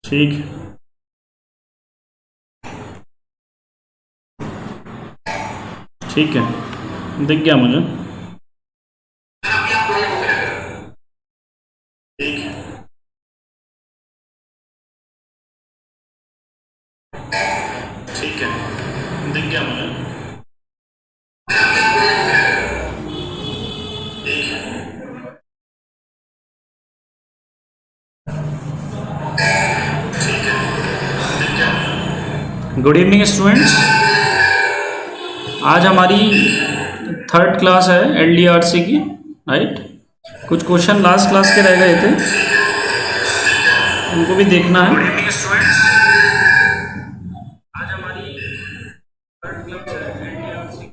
ठीक ठीक है, दिख गया मुझे। ठीक है, ठीक है, दिख गया मुझे। ठीक है, ठीक है, दिख गया मुझे। गुड इवनिंग स्टूडेंट्स, आज हमारी थर्ड क्लास है LDRC की, राइट। कुछ क्वेश्चन लास्ट क्लास के रह गए थे, उनको भी देखना है। गुड इवनिंग स्टूडेंट्स, आज हमारी थर्ड क्लास है LDRC।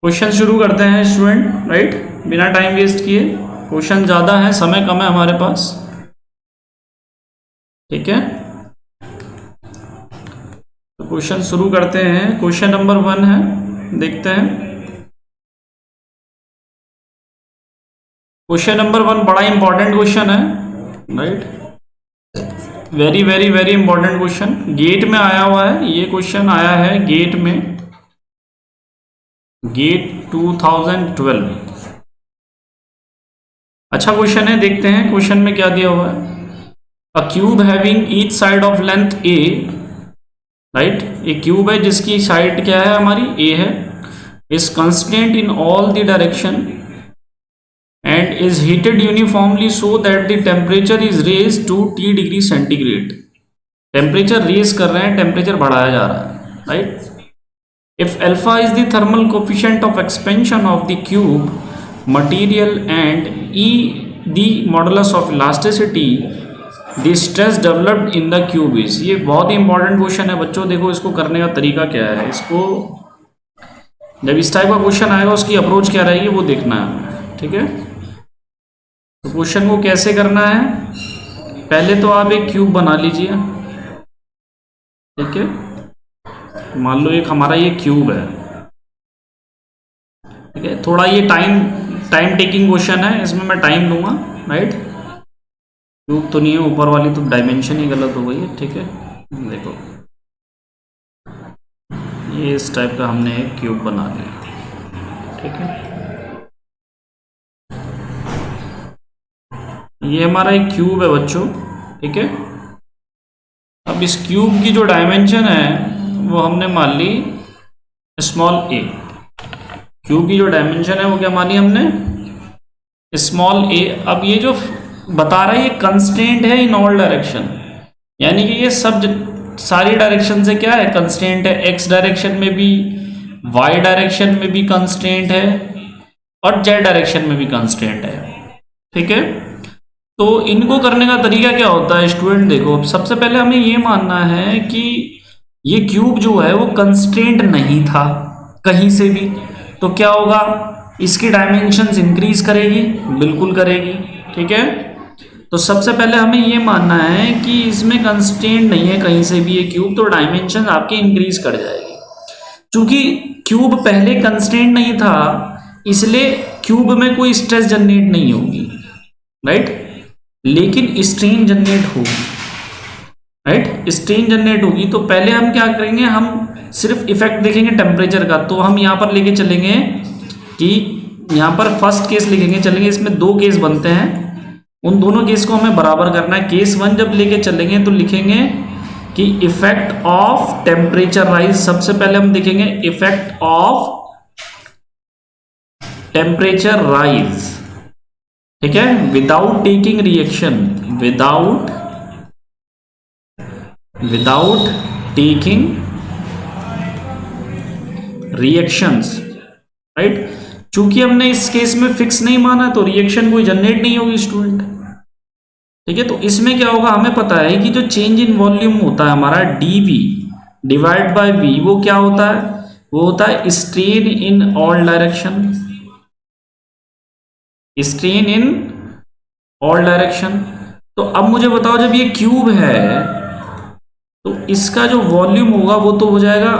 क्वेश्चन शुरू करते हैं स्टूडेंट, राइट, बिना टाइम वेस्ट किए। क्वेश्चन ज़्यादा है, समय कम है हमारे पास, ठीक है। तो क्वेश्चन शुरू करते हैं। क्वेश्चन नंबर 1 है, देखते हैं। क्वेश्चन नंबर 1 बड़ा इंपॉर्टेंट क्वेश्चन है, right, very very very important question. GATE में आया हुआ है, ये क्वेश्चन आया है गेट में, गेट 2012। अच्छा क्वेश्चन है, देखते हैं क्वेश्चन में क्या दिया हुआ है। A cube having each side of length a, right, एक क्यूब है जिसकी साइड क्या है हमारी, ए है, is constant in all the direction and is heated uniformly so that the temperature is raised to T degree centigrade. Temperature raise कर रहे हैं, टेम्परेचर बढ़ाया जा रहा है, right. If alpha is the thermal coefficient of expansion of the cube material and E the modulus of elasticity, the stress developed in the cube is। ये बहुत ही important question है बच्चों। देखो इसको करने का तरीका क्या है, इसको जब इस टाइप का क्वेश्चन आएगा उसकी अप्रोच क्या रहेगी वो देखना है, ठीक है। तो क्वेश्चन को कैसे करना है, पहले तो आप एक क्यूब बना लीजिए, ठीक है। मान लो एक हमारा ये क्यूब है, ठीक है। थोड़ा ये टाइम टेकिंग क्वेश्चन है, इसमें मैं टाइम लूंगा, राइट। क्यूब तो नहीं है, ऊपर वाली तो डायमेंशन ही गलत हो गई है, ठीक है। देखो ये इस टाइप का हमने एक क्यूब बना लिया, ठीक है। ये हमारा एक क्यूब है बच्चों, ठीक है। अब इस क्यूब की जो डायमेंशन है वो हमने मान ली स्मॉल ए। क्यूब की जो डायमेंशन है वो क्या मानी हमने, स्मॉल ए। अब ये जो बता रहा है ये कंस्टेंट है इन ऑल डायरेक्शन, यानी कि ये सब सारी डायरेक्शन से क्या है, कंस्टेंट है। एक्स डायरेक्शन में भी, वाई डायरेक्शन में भी कंस्टेंट है और जेड डायरेक्शन में भी कंस्टेंट है, ठीक है। तो इनको करने का तरीका क्या होता है स्टूडेंट, देखो सबसे पहले हमें ये मानना है कि ये क्यूब जो है वो कंस्ट्रेंट नहीं था कहीं से भी, तो क्या होगा, इसकी डायमेंशंस इंक्रीज करेगी, बिल्कुल करेगी, ठीक है। तो सबसे पहले हमें ये मानना है कि इसमें कंस्ट्रेंट नहीं है कहीं से भी ये क्यूब, तो डायमेंशन आपकी इंक्रीज कर जाएगी। क्योंकि क्यूब पहले कंस्ट्रेंट नहीं था इसलिए क्यूब में कोई स्ट्रेस जनरेट नहीं होगी, राइट, लेकिन स्ट्रेन जनरेट होगी, राइट, स्ट्रेन जनरेट होगी। तो पहले हम क्या करेंगे, हम सिर्फ इफेक्ट देखेंगे टेम्परेचर का। तो हम यहाँ पर लेके चलेंगे कि यहाँ पर फर्स्ट केस लिखेंगे, चलेंगे, इसमें दो केस बनते हैं, उन दोनों केस को हमें बराबर करना है। केस 1 जब लेके चलेंगे तो लिखेंगे कि इफेक्ट ऑफ टेम्परेचर राइज। सबसे पहले हम देखेंगे इफेक्ट ऑफ टेम्परेचर राइज, ठीक है, without taking reaction, without taking reactions, right. चूंकि हमने इस केस में फिक्स नहीं माना तो रिएक्शन कोई जनरेट नहीं होगी स्टूडेंट, ठीक है। तो इसमें क्या होगा, हमें पता है कि जो चेंज इन वॉल्यूम होता है हमारा dV डिवाइड बाय V, वो क्या होता है, वो होता है strain in all direction, strain in all direction. तो अब मुझे बताओ, जब ये क्यूब है तो इसका जो वॉल्यूम होगा वो तो हो जाएगा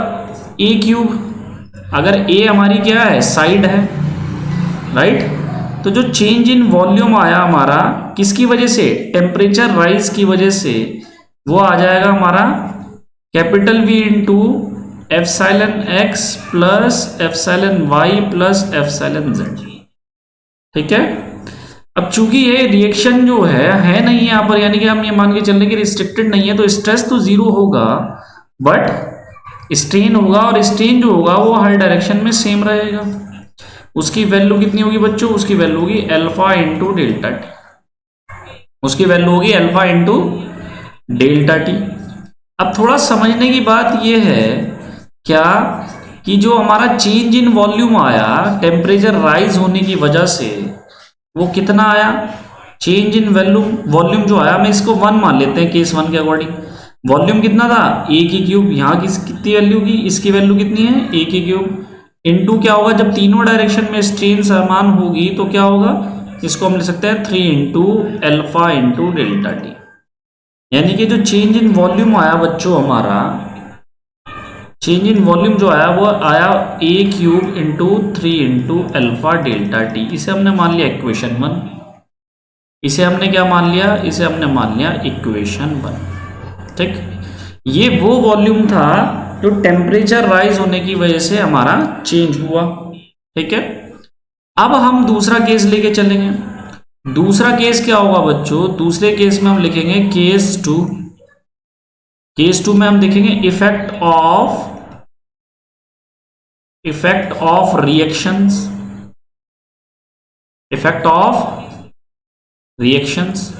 ए क्यूब। अगर ए हमारी क्या है, साइड है, राइट। तो जो चेंज इन वॉल्यूम आया हमारा किसकी वजह से, टेम्परेचर राइज की वजह से, वो आ जाएगा हमारा capital V into epsilon x plus epsilon y plus epsilon z. ठीक है। अब चूंकि ये रिएक्शन जो है नहीं यहाँ पर, यानी कि हम ये मान के चल रहे कि रिस्ट्रिक्टेड नहीं है, तो स्ट्रेस तो जीरो होगा बट स्ट्रेन होगा, और स्ट्रेन जो होगा वो हर डायरेक्शन में सेम रहेगा। उसकी वैल्यू कितनी होगी बच्चों, उसकी वैल्यू होगी अल्फा इंटू डेल्टा टी। उसकी वैल्यू होगी अल्फा इंटू डेल्टा टी। अब थोड़ा समझने की बात यह है क्या, कि जो हमारा चेंज इन वॉल्यूम आया टेम्परेचर राइज होने की वजह से, वो कितना आया, चेंज इन वॉल्यूम जो आया, मैं इसको 1 मान लेते हैं केस 1 के अकॉर्डिंग। वॉल्यूम कितना था, ए की क्यूब, यहाँ की कितनी वैल्यू की, इसकी वैल्यू कितनी है, ए की क्यूब, इनटू क्या होगा, जब तीनों डायरेक्शन में स्ट्रेन समान होगी तो क्या होगा, इसको हम लिख सकते हैं 3 into alpha into delta T. यानी कि जो चेंज इन वॉल्यूम आया बच्चों हमारा, चेंज इन वॉल्यूम जो आया वो आया a cube into 3 into alpha delta T. इसे हमने मान लिया इक्वेशन 1। इसे हमने क्या मान लिया, इसे हमने मान लिया इक्वेशन 1। ठीक। ये वो वॉल्यूम था जो टेम्परेचर राइज होने की वजह से हमारा चेंज हुआ। ठीक है। अब हम दूसरा केस लेके चलेंगे। दूसरा केस क्या होगा बच्चों, दूसरे केस में हम लिखेंगे केस 2। केस 2 में हम देखेंगे effect of reactions, effect of reactions,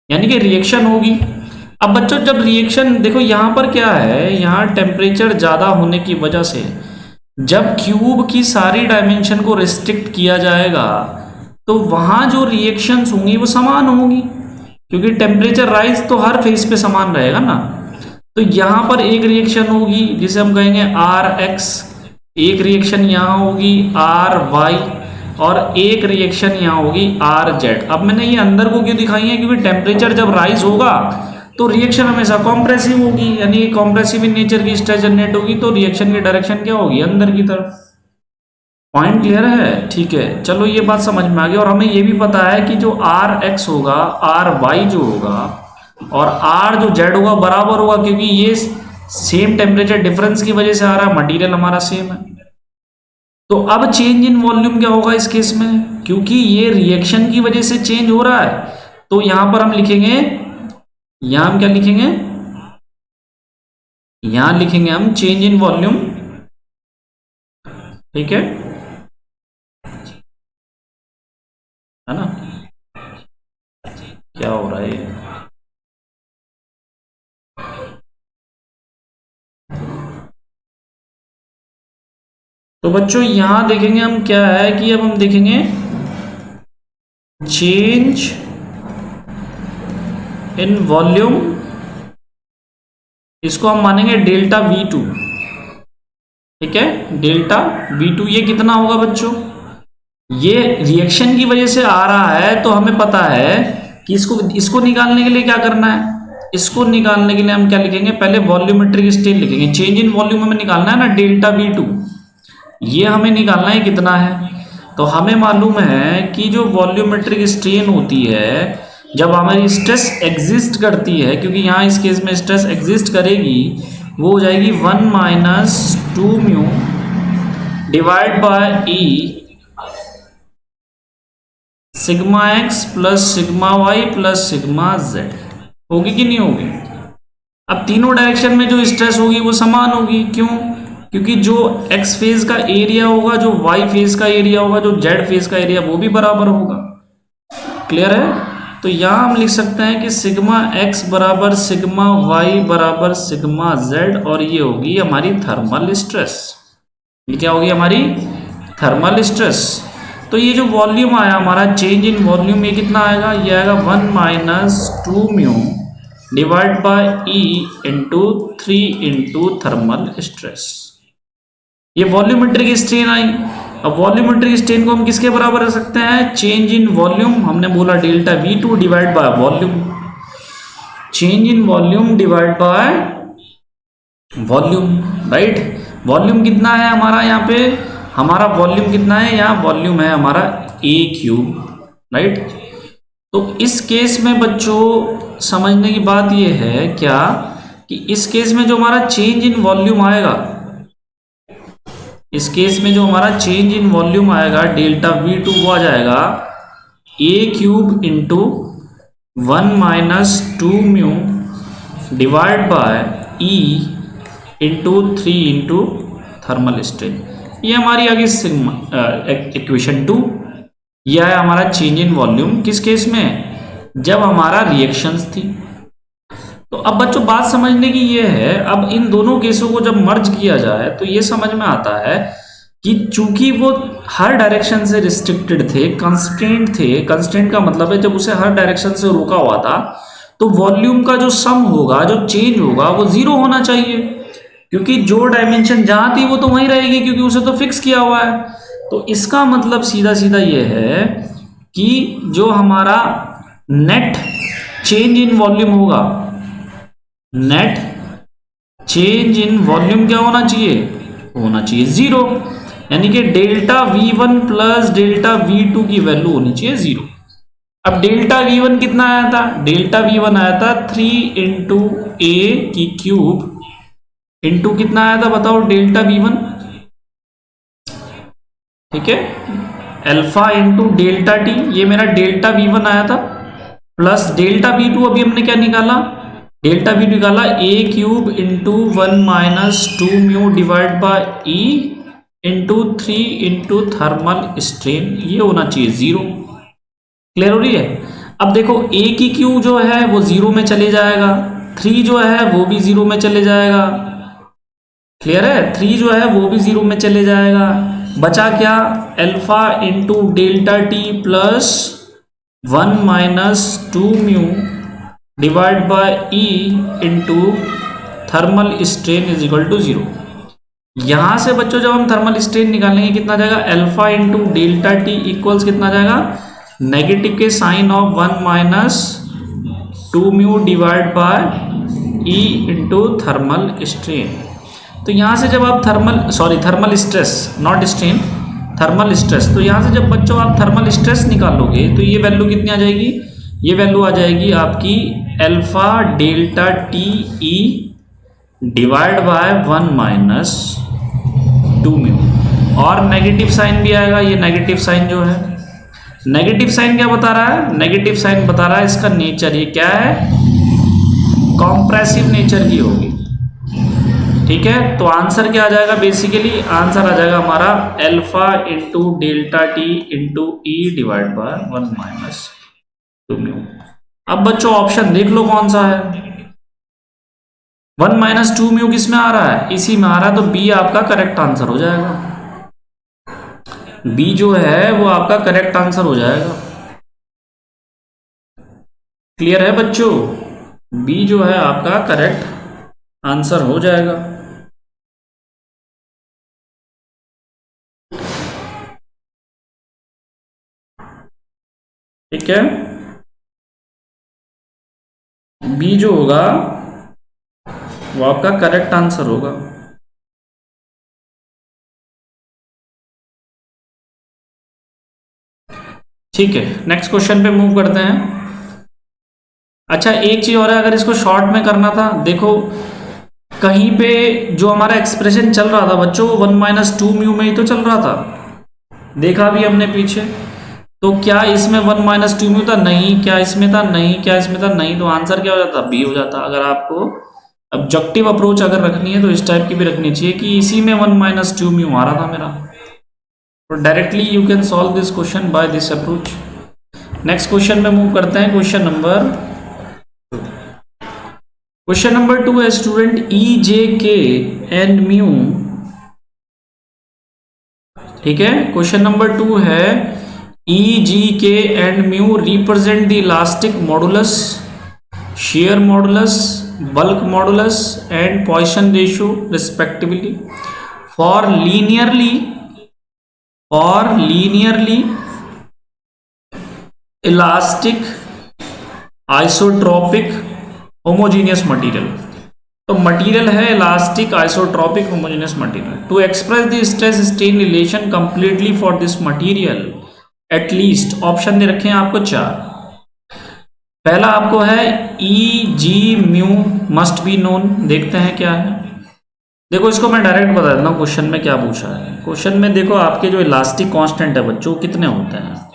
यानी कि रिएक्शन होगी। अब बच्चों जब रिएक्शन देखो, यहां पर क्या है, यहां टेम्परेचर ज्यादा होने की वजह से जब क्यूब की सारी डायमेंशन को रिस्ट्रिक्ट किया जाएगा तो वहां जो रिएक्शंस होंगी वो समान होंगी, क्योंकि टेम्परेचर राइज तो हर फेज पे समान रहेगा ना। तो यहां पर एक रिएक्शन होगी जिसे हम कहेंगे आर एक्स, एक रिएक्शन यहां होगी आर वाई, और एक रिएक्शन यहां होगी आर जेड। अब मैंने ये अंदर को क्यों दिखाई है, क्योंकि टेम्परेचर जब राइज होगा तो रिएक्शन हमेशा कॉम्प्रेसिव होगी, यानी कॉम्प्रेसिव इन नेचर की स्ट्रेस जनरेट होगी, तो रिएक्शन की डायरेक्शन क्या होगी, अंदर की तरफ। पॉइंट क्लियर है। ठीक है, चलो ये बात समझ में आ गई। और हमें ये भी पता है कि जो आर एक्स होगा, आर वाई जो होगा, और आर जो जेड होगा बराबर होगा, क्योंकि ये सेम टेम्परेचर डिफरेंस की वजह से आ रहा है, मटेरियल हमारा सेम है। तो अब चेंज इन वॉल्यूम क्या होगा इस केस में, क्योंकि ये रिएक्शन की वजह से चेंज हो रहा है, तो यहां पर हम लिखेंगे, यहां हम क्या लिखेंगे, यहां लिखेंगे हम चेंज इन वॉल्यूम। ठीक है ना। क्या हो रहा है, तो बच्चों यहां देखेंगे हम क्या है कि अब हम देखेंगे चेंज इन वॉल्यूम, इसको हम मानेंगे डेल्टा V2। ठीक है, डेल्टा V2 ये कितना होगा बच्चों, ये रिएक्शन की वजह से आ रहा है, तो हमें पता है कि इसको निकालने के लिए क्या करना है, इसको निकालने के लिए हम क्या लिखेंगे, पहले वॉल्यूमेट्रिक स्ट्रेन लिखेंगे। चेंज इन वॉल्यूम हमें निकालना है ना, डेल्टा V2 ये हमें निकालना है कितना है। तो हमें मालूम है कि जो वॉल्यूमेट्रिक स्ट्रेन होती है जब हमारी स्ट्रेस एग्जिस्ट करती है, क्योंकि यहाँ इस केस में स्ट्रेस एग्जिस्ट करेगी, वो हो जाएगी 1 minus 2 mu divide by E sigma x plus sigma y plus sigma z. होगी कि नहीं होगी। अब तीनों डायरेक्शन में जो स्ट्रेस होगी वो समान होगी, क्यों, क्योंकि जो एक्स फेज का एरिया होगा, जो वाई फेज का एरिया होगा, जो जेड फेज का एरिया, वो भी बराबर होगा। क्लियर है। तो यहां हम लिख सकते हैं कि सिग्मा एक्स बराबर सिग्मा वाई बराबर सिग्मा जेड, और ये होगी हमारी थर्मल स्ट्रेस। ये क्या होगी हमारी थर्मल स्ट्रेस। तो ये जो वॉल्यूम आया हमारा चेंज इन वॉल्यूम, ये कितना आएगा, ये आएगा 1 minus 2 mu divide by E into 3 into thermal stress. ये वॉल्यूमेट्रिक स्ट्रेन आई, अब वॉल्यूमेट्रिक स्ट्रेन को हम किसके बराबर रख सकते हैं? चेंज इन वॉल्यूम, हमने बोला delta V2 divide by volume, change in volume divide by volume, right. Volume कितना है हमारा यहाँ पे? हमारा वॉल्यूम कितना है यहाँ? वॉल्यूम है हमारा A क्यूब, राइट। तो इस केस में बच्चों समझने की बात ये है क्या कि इस केस में जो हमारा चेंज इन वॉल्यूम आएगा, इस केस में जो हमारा चेंज इन वॉल्यूम आएगा डेल्टा V2 वो आ जाएगा A cube into 1 minus 2 mu divide by E into 3 into thermal strain. ये हमारी आगे इक्वेशन 2। यह है हमारा चेंज इन वॉल्यूम किस केस में? जब हमारा रिएक्शंस थी। तो अब बच्चों बात समझने की ये है, अब इन दोनों केसों को जब मर्ज किया जाए तो ये समझ में आता है कि चूंकि वो हर डायरेक्शन से रिस्ट्रिक्टेड थे, कंस्ट्रेंट थे, कंस्ट्रेंट का मतलब है जब उसे हर डायरेक्शन से रोका हुआ था तो वॉल्यूम का जो सम होगा, जो चेंज होगा वो जीरो होना चाहिए, क्योंकि जो डायमेंशन जहां थी वो तो वहीं रहेगी क्योंकि उसे तो फिक्स किया हुआ है। तो इसका मतलब सीधा सीधा ये है कि जो हमारा नेट चेंज इन वॉल्यूम होगा, नेट चेंज इन वॉल्यूम क्या होना चाहिए? होना चाहिए जीरो, यानी कि delta V1 plus delta V2 की वैल्यू होनी चाहिए जीरो। अब डेल्टा V1 कितना आया था? डेल्टा V1 आया था 3 इंटू A की क्यूब इंटू कितना आया था बताओ? डेल्टा V1, ठीक है, अल्फा इंटू डेल्टा टी, ये मेरा डेल्टा V1 आया था, प्लस डेल्टा V2 अभी हमने क्या निकाला? डेल्टा V2 निकाला A cube into 1 minus 2 mu divide by E into 3 into thermal strain, ये होना चाहिए जीरो। क्लियर हो रही है? अब देखो A की क्यू जो है वो जीरो में चले जाएगा, 3 जो है वो भी जीरो में चले जाएगा। क्लियर है? 3 जो है वो भी जीरो में चले जाएगा। बचा क्या? Alpha into delta T plus 1 minus 2 mu divide by E into thermal strain is equal to zero. यहां से बच्चों जब हम थर्मल स्ट्रेन निकालेंगे कितना जाएगा? Alpha into delta T equals कितना जाएगा? नेगेटिव के sign of 1 minus 2 mu divide by E into thermal strain. तो यहां से जब आप thermal stress, not strain, thermal stress, तो यहां से जब बच्चों आप थर्मल स्ट्रेस निकालोगे तो ये वैल्यू कितनी आ जाएगी? ये वैल्यू आ जाएगी आपकी alpha delta T E divide by 1 minus 2 mu, और नेगेटिव साइन भी आएगा। ये नेगेटिव साइन जो है, नेगेटिव साइन क्या बता रहा है? नेगेटिव साइन बता रहा है इसका नेचर, ये क्या है? कॉम्प्रेसिव नेचर की होगी, ठीक है। तो आंसर क्या आ जाएगा? बेसिकली आंसर आ जाएगा हमारा alpha into delta T into E divide by 1 minus 2 mu. अब बच्चों ऑप्शन देख लो कौन सा है। 1 माइनस 2 म्यू किस में आ रहा है? इसी में आ रहा है, तो बी आपका करेक्ट आंसर हो जाएगा। बी जो है वो आपका करेक्ट आंसर हो जाएगा। क्लियर है बच्चों? बी जो है आपका करेक्ट आंसर हो जाएगा। ठीक है, बी जो होगा वो आपका करेक्ट आंसर होगा। ठीक है, नेक्स्ट क्वेश्चन पे मूव करते हैं। अच्छा, एक चीज और है, अगर इसको शॉर्ट में करना था, देखो कहीं पे जो हमारा एक्सप्रेशन चल रहा था बच्चों, 1 माइनस 2 म्यू में ही तो चल रहा था, देखा भी हमने पीछे। तो क्या इसमें 1 माइनस 2 म्यू था? नहीं। क्या इसमें था? नहीं। क्या इसमें था? नहीं। तो आंसर क्या हो जाता? बी हो जाता। अगर आपको ऑब्जेक्टिव अप्रोच अगर रखनी है तो इस टाइप की भी रखनी चाहिए कि इसी में 1 माइनस 2 म्यू आ रहा था मेरा। तो directly you can solve this question by this approach. Next question में मूव करते हैं। क्वेश्चन नंबर 2 है स्टूडेंट, ई जे के एंड म्यू। ठीक है, क्वेश्चन नंबर 2 है ई जी के and mu represent the elastic modulus, shear modulus, bulk modulus and Poisson ratio respectively for और linearly elastic isotropic homogeneous material. तो मटेरियल है elastic isotropic homogeneous material. To express the stress strain relation completely for this material at least option दे रखे हैं आपको चार। पहला आपको है E G mu must be known. देखते हैं क्या है। देखो इसको मैं डायरेक्ट बता देता हूँ क्वेश्चन में क्या पूछा है। क्वेश्चन में देखो आपके जो इलास्टिक कांस्टेंट है बच्चों कितने होते हैं।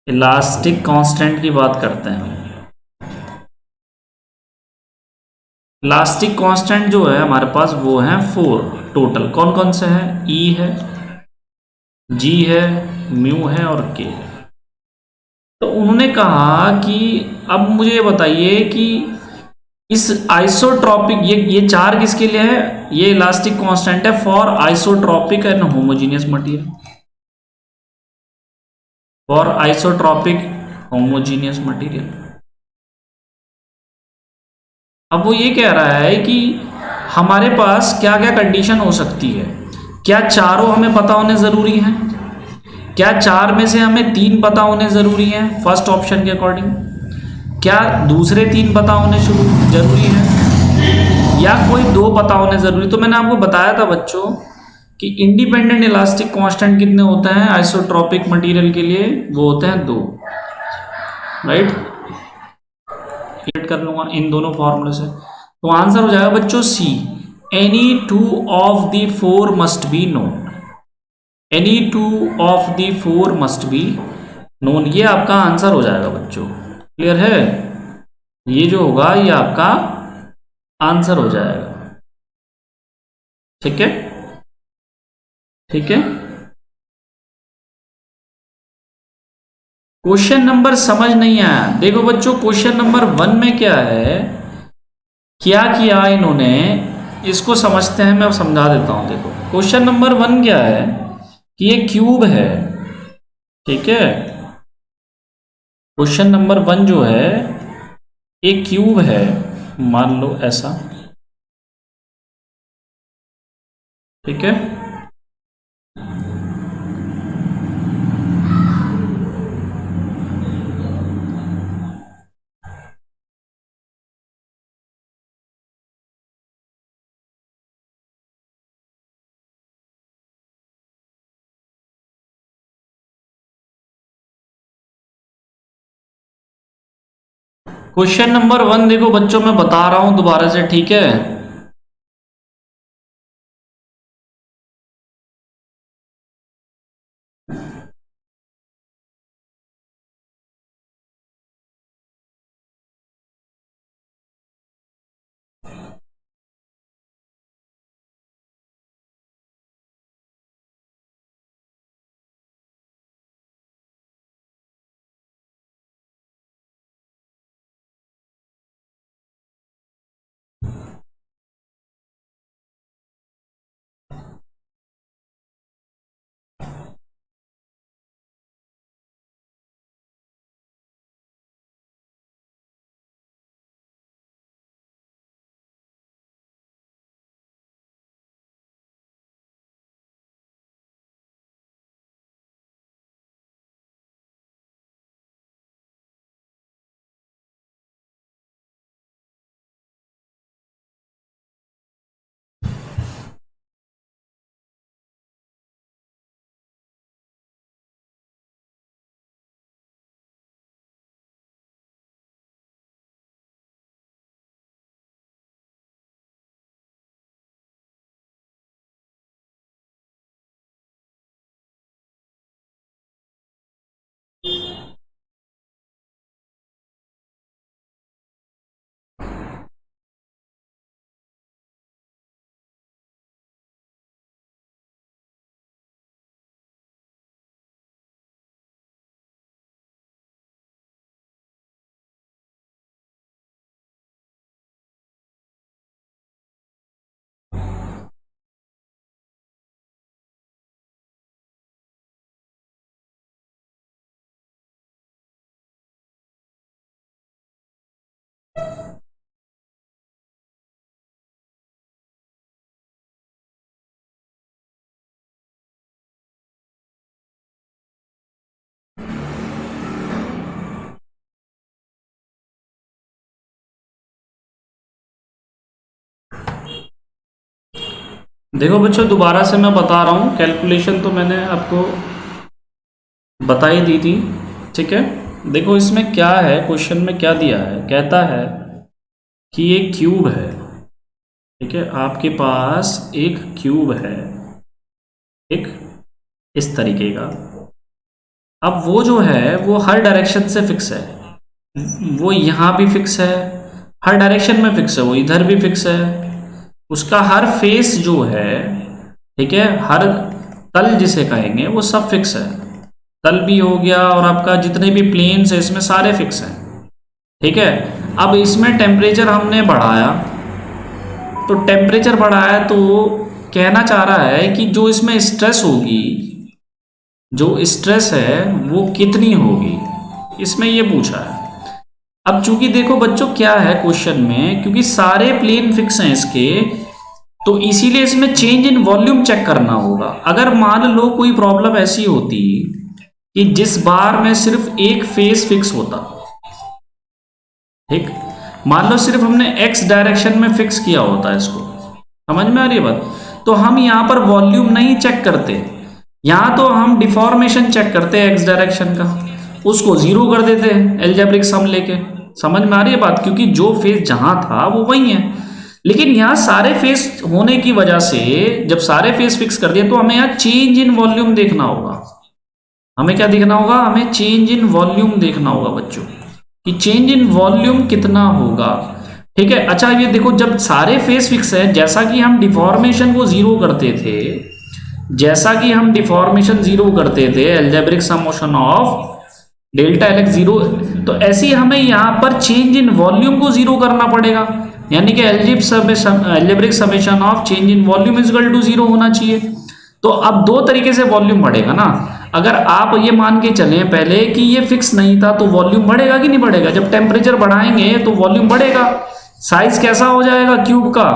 इलास्टिक कांस्टेंट की बात करते हैं। इलास्टिक कांस्टेंट जो है हमारे पास वो है 4 टोटल। कौन कौन से हैं? ई है, जी है, म्यू है और के। तो उन्होंने कहा कि अब मुझे ये बताइए कि इस आइसोट्रॉपिक ये चार किसके लिए है? ये इलास्टिक कांस्टेंट है for isotropic and homogeneous material. For isotropic homogeneous material. अब वो ये कह रहा है कि हमारे पास क्या क्या कंडीशन हो सकती है। क्या चारों हमें पता होने ज़रूरी हैं? क्या चार में से हमें तीन पता होने ज़रूरी हैं फर्स्ट ऑप्शन के अकॉर्डिंग? क्या दूसरे तीन पता होने शुरू जरूरी है, या कोई दो पता होने ज़रूरी? तो मैंने आपको बताया था बच्चों कि इंडिपेंडेंट इलास्टिक कांस्टेंट कितने होते हैं आइसोट्रॉपिक मटेरियल के लिए? वो होते हैं दो। राइट, कर लूंगा इन दोनों फॉर्मूले से। तो आंसर हो जाएगा बच्चों C, any two of the four must be known. Any two of the four must be known, ये आपका आंसर हो जाएगा बच्चों। क्लियर है? ये जो होगा ये आपका आंसर हो जाएगा। ठीक है, ठीक है। क्वेश्चन नंबर समझ नहीं आया? देखो बच्चों क्वेश्चन नंबर 1 में क्या है, क्या किया इन्होंने, इसको समझते हैं। मैं अब समझा देता हूं। देखो क्वेश्चन नंबर 1 क्या है कि ये क्यूब है। ठीक है, क्वेश्चन नंबर 1 जो है एक क्यूब है, मान लो ऐसा। ठीक है, क्वेश्चन नंबर 1 देखो बच्चों मैं बता रहा हूं दोबारा से। ठीक है, देखो बच्चों, दोबारा से मैं बता रहा हूँ, कैलकुलेशन तो मैंने आपको बता ही दी थी, ठीक है। देखो इसमें क्या है, क्वेश्चन में क्या दिया है, कहता है कि ये क्यूब है, ठीक है, आपके पास एक क्यूब है, एक इस तरीके का। अब वो जो है वो हर डायरेक्शन से फिक्स है, वो यहाँ भी फिक्स है, हर डायरेक्शन में फिक्स है, वो इधर भी फिक्स है, उसका हर फेस जो है, ठीक है, हर तल जिसे कहेंगे वो सब फिक्स है। तल भी हो गया और आपका जितने भी प्लेन्स है इसमें सारे फिक्स हैं, ठीक है। अब इसमें टेम्परेचर हमने बढ़ाया, तो टेम्परेचर बढ़ाया तो कहना चाह रहा है कि जो इसमें स्ट्रेस होगी, जो स्ट्रेस है वो कितनी होगी, इसमें ये पूछा है। अब चूंकि देखो बच्चों क्या है क्वेश्चन में, क्योंकि सारे प्लेन फिक्स हैं इसके, तो इसीलिए इसमें चेंज इन वॉल्यूम चेक करना होगा। अगर मान लो कोई प्रॉब्लम ऐसी होती कि जिस बार में सिर्फ एक फेस फिक्स होता, ठीक, मान लो सिर्फ हमने एक्स डायरेक्शन में फिक्स किया होता है इसको, समझ में आ रही है बात, तो हम यहां पर वॉल्यूम नहीं चेक करते, यहां तो हम डिफॉर्मेशन चेक करते हैं एक्स डायरेक्शन का, उसको जीरो कर देते हैं एल्जेब्रिक सम लेके। समझ में आ रही है बात, क्योंकि जो फेस जहां था वो वही है। लेकिन यहां सारे फेस होने की वजह से जब सारे फेस फिक्स कर दिए तो हमें यहां चेंज इन वॉल्यूम देखना होगा। हमें क्या देखना होगा, हमें चेंज इन वॉल्यूम देखना होगा बच्चों, कि चेंज इन वॉल्यूम कितना होगा, ठीक है। अच्छा ये देखो, जब सारे फेस फिक्स है, जैसा कि हम डिफॉर्मेशन को जीरो करते थे, जैसा कि हम डिफॉर्मेशन जीरो करते थे algebraic summation of delta L x zero, तो ऐसे ही हमें यहां पर चेंज इन वॉल्यूम को जीरो करना पड़ेगा, यानी कि algebraic summation of change in volume is equal to zero होना चाहिए। तो अब दो तरीके से वॉल्यूम बढ़ेगा ना, अगर आप ये मान के चलें पहले कि ये फिक्स नहीं था तो वॉल्यूम बढ़ेगा कि नहीं बढ़ेगा, जब टेम्परेचर बढ़ाएंगे तो वॉल्यूम बढ़ेगा। साइज कैसा हो जाएगा क्यूब का,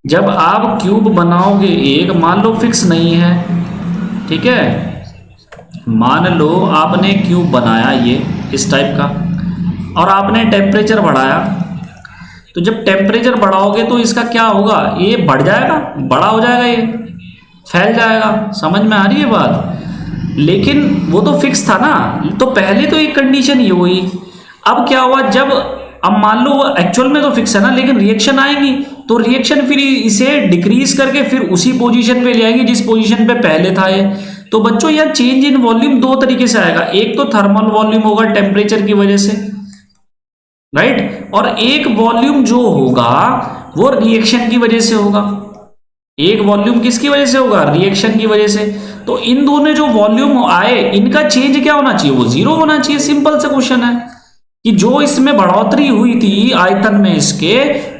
जब आप क्यूब बनाओगे एक, मान लो फिक्स नहीं है, ठीक है, मान लो आपने क्यूब बनाया ये इस टाइप का और आपने टेम्परेचर बढ़ाया, तो जब टेम्परेचर बढ़ाओगे तो इसका क्या होगा, ये बढ़ जाएगा, बड़ा हो जाएगा, ये फैल जाएगा। समझ में आ रही है बात, लेकिन वो तो फिक्स था ना, तो पहले तो एक कंडीशन ये हुई। अब क्या हुआ, जब अब मान लो वो एक्चुअल में तो फिक्स है ना, लेकिन रिएक्शन आएगी तो रिएक्शन फिर इसे डिक्रीज करके फिर उसी पोजीशन पे ले आएंगे जिस पोजीशन पे पहले था ये। तो बच्चों यह चेंज इन वॉल्यूम दो तरीके से आएगा, एक तो थर्मल वॉल्यूम होगा टेम्परेचर की वजह से, राइट, और एक वॉल्यूम जो होगा वो रिएक्शन की वजह से होगा। एक वॉल्यूम किसकी वजह से होगा, रिएक्शन की वजह से। तो इन दोनों जो वॉल्यूम आए इनका चेंज क्या होना चाहिए, वो जीरो होना चाहिए। सिंपल सा क्वेश्चन है कि जो इसमें बढ़ोतरी हुई थी आयतन में इसके,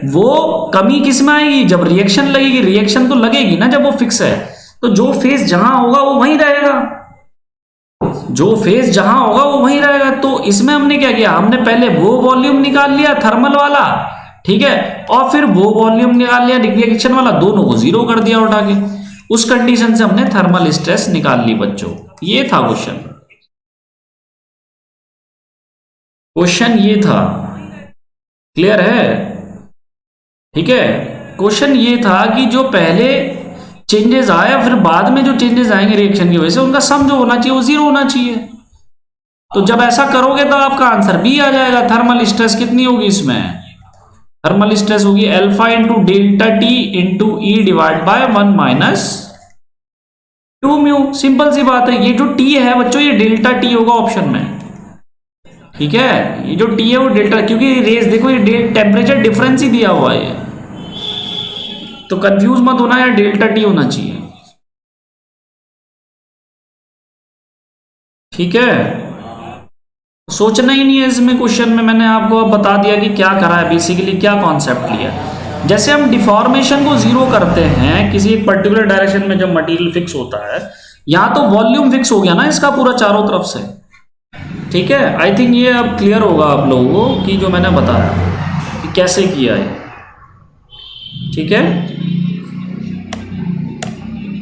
वो कमी किस में आएगी, जब रिएक्शन लगेगी। रिएक्शन तो लगेगी ना जब वो फिक्स है, तो जो फेस जहां होगा वो वहीं रहेगा, जो फेस जहां होगा वो वहीं रहेगा। तो इसमें हमने क्या किया, हमने पहले वो वॉल्यूम निकाल लिया थर्मल वाला, ठीक है, और फिर वो वॉल्यूम निकाल लिया रिएक्शन वाला, दोनों को जीरो कर दिया उठा के। उस कंडीशन से हमने थर्मल स्ट्रेस निकाल ली बच्चों। ये था क्वेश्चन, क्वेश्चन ये था, क्लियर है, ठीक है। क्वेश्चन ये था कि जो पहले चेंजेस आए फिर बाद में जो चेंजेस आएंगे रिएक्शन की वजह से, उनका सम जो होना चाहिए वो जीरो होना चाहिए। तो जब ऐसा करोगे तो आपका आंसर बी आ जाएगा। थर्मल स्ट्रेस कितनी होगी इसमें, थर्मल स्ट्रेस होगी alpha into delta T into E divide by 1 - 2 mu. Simple सी बात है, ये जो टी है बच्चों ये डेल्टा टी होगा ऑप्शन में, ठीक है, ये जो टी है वो डेल्टा, क्योंकि रेस देखो ये टेम्परेचर डिफरेंस ही दिया हुआ है, तो कंफ्यूज मत होना यार, डेल्टा टी होना चाहिए, ठीक है। सोचना ही नहीं है इसमें, क्वेश्चन में मैंने आपको अब बता दिया कि क्या करा है, बेसिकली क्या कॉन्सेप्ट लिया। जैसे हम डिफॉर्मेशन को जीरो करते हैं किसी एक पर्टिकुलर डायरेक्शन में जब मटेरियल फिक्स होता है, यहां तो वॉल्यूम फिक्स हो गया ना इसका पूरा चारों तरफ से, ठीक है। आई थिंक ये अब क्लियर होगा आप लोगों को कि जो मैंने बताया कि कैसे किया है, ठीक है,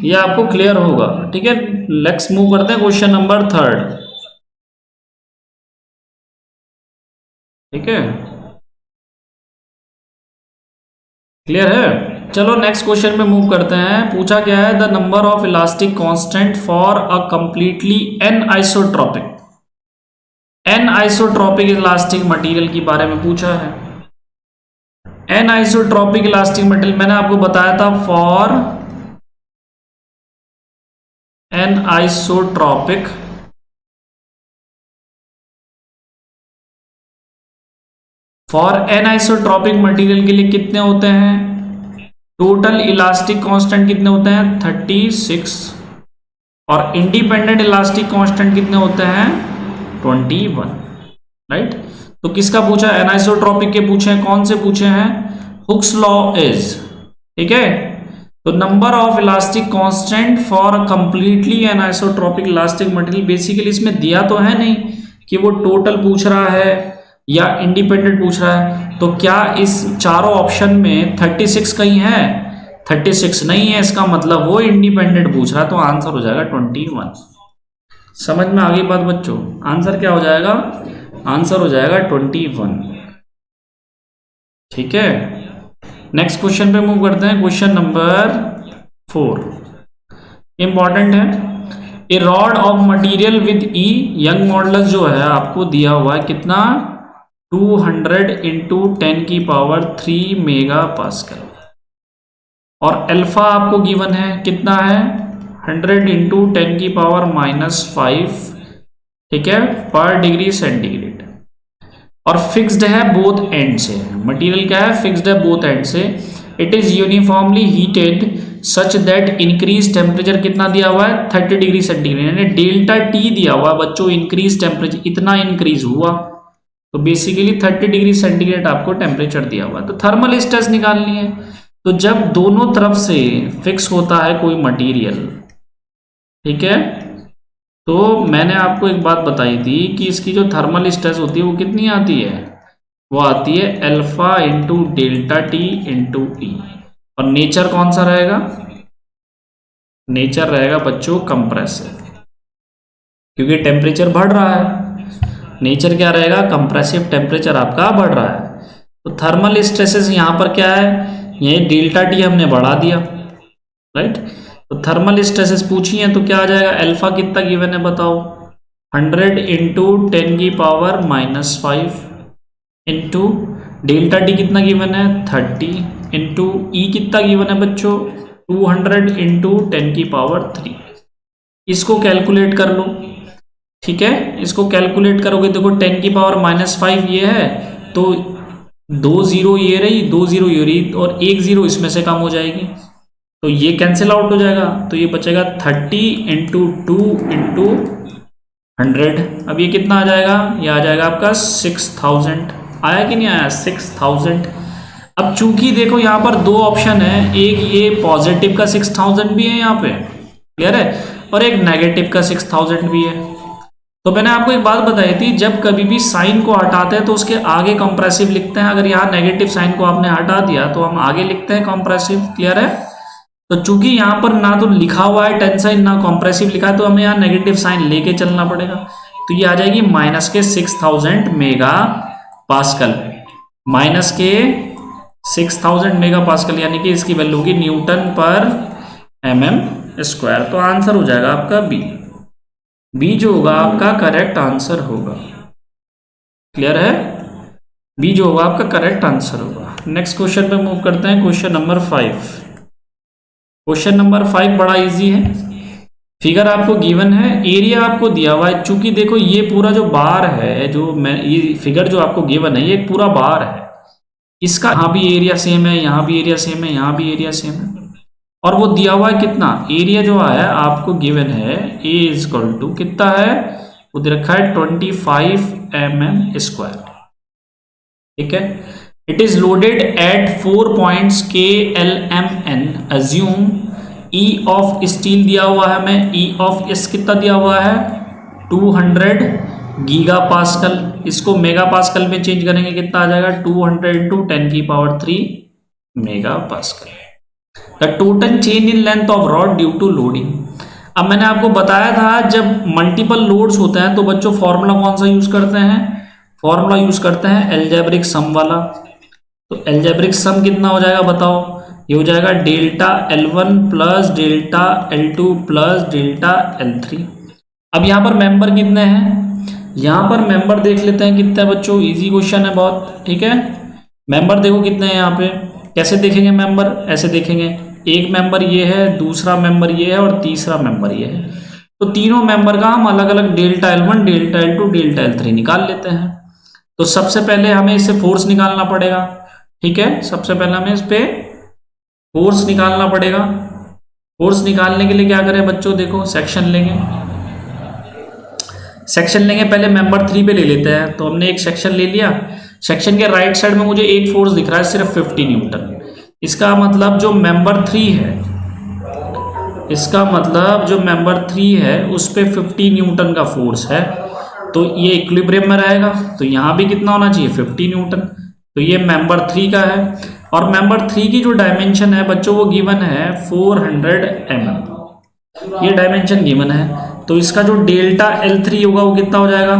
ये आपको क्लियर होगा, ठीक है। लेट्स मूव करते हैं क्वेश्चन नंबर 3, ठीक है, क्लियर है। चलो नेक्स्ट क्वेश्चन पे मूव करते हैं। पूछा क्या है, the number of elastic constant for a completely anisotropic elastic material के बारे में पूछा है। एनआइसोट्रॉपिक इलास्टिक मटेरियल मैंने आपको बताया था फॉर एनआइसोट्रॉपिक मटेरियल के लिए कितने होते हैं, टोटल इलास्टिक कांस्टेंट कितने होते हैं 36, और इंडिपेंडेंट इलास्टिक कांस्टेंट कितने होते हैं 21, राइट। तो किसका पूछा, एनाइसोट्रॉपिक के पूछे हैं, कौन से पूछे हैं, हुक्स लॉ इज, ठीक है। तो number of elastic constant for a completely anisotropic elastic material, basically इसमें दिया तो है नहीं कि वो टोटल पूछ रहा है या इंडिपेंडेंट पूछ रहा है। तो क्या इस चारों ऑप्शन में 36 कहीं है, 36 नहीं है, इसका मतलब वो इंडिपेंडेंट पूछ रहा है, तो आंसर हो जाएगा 21। समझ में आ गई बात बच्चों, आंसर क्या हो जाएगा, आंसर हो जाएगा 21, ठीक है। नेक्स्ट क्वेश्चन पे मूव करते हैं, क्वेश्चन नंबर 4 इंपॉर्टेंट है। A rod of material with E Young modulus जो है आपको दिया हुआ है कितना, 200 इंटू 10 की पावर 3 मेगा पास्कल, और अल्फा आपको गिवन है कितना है 100 इंटू 10 की पावर -5, ठीक है, पर डिग्री सेंटीग्रेड, और फिक्स्ड है बोथ एंड से। मटेरियल क्या है, फिक्स्ड है बोथ एंड से। It is uniformly heated such that increase temperature कितना दिया हुआ है 30 डिग्री सेंटीग्रेड, यानी डेल्टा टी दिया हुआ है बच्चों, इंक्रीज टेम्परेचर इतना इंक्रीज हुआ, तो बेसिकली 30 डिग्री सेंटीग्रेड आपको टेम्परेचर दिया हुआ है। तो थर्मल स्ट्रेस निकालनी है, तो जब दोनों तरफ से फिक्स होता है कोई मटेरियल, ठीक है, तो मैंने आपको एक बात बताई थी कि इसकी जो थर्मल स्ट्रेस होती है वो कितनी आती है, वो आती है alpha into delta T into E, और नेचर कौन सा रहेगा, नेचर रहेगा बच्चों कंप्रेसिव, क्योंकि टेम्परेचर बढ़ रहा है, नेचर क्या रहेगा, कंप्रेसिव, टेम्परेचर आपका बढ़ रहा है। तो थर्मल स्ट्रेसेस यहाँ पर क्या है, ये डेल्टा टी हमने बढ़ा दिया, राइट। तो थर्मल स्ट्रेसेस पूछी हैं तो क्या आ जाएगा, अल्फा कितना गिवन है बताओ, 100 इंटू 10 की पावर -5 इंटू डेल्टा टी कितना गिवन है 30 इंटू ई कितना गिवन है बच्चों 200 इंटू 10 की पावर 3। इसको कैलकुलेट कर लो, ठीक है, इसको कैलकुलेट करोगे, देखो 10 की पावर -5 ये है, तो 2 0 ये रही, 2 0 ये रही, और 1 0 इसमें से कम हो जाएगी, तो ये कैंसिल आउट हो जाएगा, तो ये बचेगा 30 इंटू 2 इंटू 100। अब ये कितना आ जाएगा, ये आ जाएगा आपका 6000, आया कि नहीं आया 6000। अब चूंकि देखो यहाँ पर दो ऑप्शन है, एक ये पॉजिटिव का 6000 भी है यहाँ पे, क्लियर है, और एक नेगेटिव का 6000 भी है। तो मैंने आपको एक बात बताई थी, जब कभी भी साइन को हटाते हैं तो उसके आगे कंप्रेसिव लिखते हैं, अगर यहाँ नेगेटिव साइन को आपने हटा दिया तो हम आगे लिखते हैं कंप्रेसिव, क्लियर है। तो चूंकि यहाँ पर ना तो लिखा हुआ है टेंसाइल ना कंप्रेसिव लिखा है, तो हमें यहाँ नेगेटिव साइन लेके चलना पड़ेगा, तो ये आ जाएगी माइनस के 6000 मेगा पास्कल, माइनस के 6000 मेगा पास्कल, यानी कि इसकी वैल्यू होगी न्यूटन पर mm²। तो आंसर हो जाएगा आपका बी जो होगा आपका करेक्ट आंसर होगा, क्लियर है, बी जो होगा आपका करेक्ट आंसर होगा। नेक्स्ट क्वेश्चन पे मूव करते हैं, क्वेश्चन नंबर 5। क्वेश्चन नंबर 5 बड़ा इजी है, फिगर आपको गिवन है, एरिया आपको दिया हुआ है। चूंकि देखो ये पूरा जो बार है, जो मैं ये फिगर जो आपको गिवन है, ये एक पूरा बार है, इसका यहाँ भी एरिया सेम है, यहाँ भी एरिया सेम है, यहाँ भी एरिया सेम है, और वो दिया हुआ है कितना, एरिया जो है आपको गिवन है ए इक्वल टू कितना है, वो दे रखा है 25 mm², ठीक है। It is loaded at 4 points K L M N, assume E of steel दिया हुआ है हमें, E ऑफ S कितना दिया हुआ है 200 गीगा पास्कल, इसको मेगा पास्कल में चेंज करेंगे कितना आ जाएगा 200 इंटू 10 की power 3 megapascal. The total change in length of rod due to loading. अब मैंने आपको बताया था जब मल्टीपल लोड्स होते हैं तो बच्चों फॉर्मूला कौन सा यूज करते हैं, फॉर्मूला यूज करते हैं एल्जेब्रिक सम वाला। तो एल्जेब्रिक सम कितना हो जाएगा बताओ, ये हो जाएगा delta L1 plus delta L2 plus delta L3। अब यहाँ पर मेंबर कितने हैं, यहाँ पर मेंबर देख लेते हैं कितने हैं बच्चों, इजी क्वेश्चन है बहुत, ठीक है। मेंबर देखो कितने हैं यहाँ पे, कैसे देखेंगे मेंबर, ऐसे देखेंगे, एक मेंबर ये है, दूसरा मेंबर ये है और तीसरा मेंबर ये है। तो तीनों मेंबर का हम अलग अलग delta L1 delta L2 delta L3 निकाल लेते हैं। तो सबसे पहले हमें इससे फोर्स निकालना पड़ेगा, ठीक है। सबसे पहले हमें इस पे फोर्स निकालना पड़ेगा। फोर्स निकालने के लिए क्या करें बच्चों, देखो सेक्शन लेंगे, सेक्शन लेंगे, पहले मेंबर 3 पे ले लेते हैं। तो हमने एक सेक्शन ले लिया, सेक्शन के राइट साइड में मुझे एक फोर्स दिख रहा है सिर्फ 50 न्यूटन। इसका मतलब जो मेंबर 3 है, इसका मतलब जो मेंबर 3 है उस पे 50 न्यूटन का फोर्स है, तो ये इक्विलिब्रियम में रहेगा। तो यहाँ भी कितना होना चाहिए, 50 न्यूटन। तो ये मेंबर 3 का है, और मेंबर 3 की जो डायमेंशन है बच्चों वो गिवन है 400 mm, ये डायमेंशन गिवन है। तो इसका जो डेल्टा L3 होगा वो कितना हो जाएगा,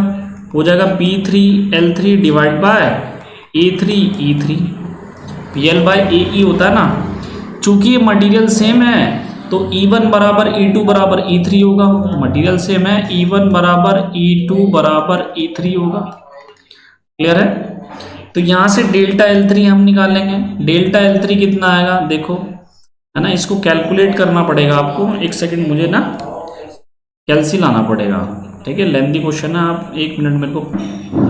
हो जाएगा P3L3 divide by A3E3, PL by AE होता है ना। चूंकि ये मटेरियल सेम है तो E1 बराबर E2 बराबर E3 होगा, मटेरियल सेम है, E1 बराबर E2 बराबर E3 होगा। क्लियर है। तो यहाँ से डेल्टा L3 हम निकालेंगे, डेल्टा L3 कितना आएगा देखो, है ना। इसको कैलकुलेट करना पड़ेगा आपको, एक सेकंड मुझे ना कैलसी लाना पड़ेगा, ठीक है। लेंथी क्वेश्चन है, आप एक मिनट मेरे को।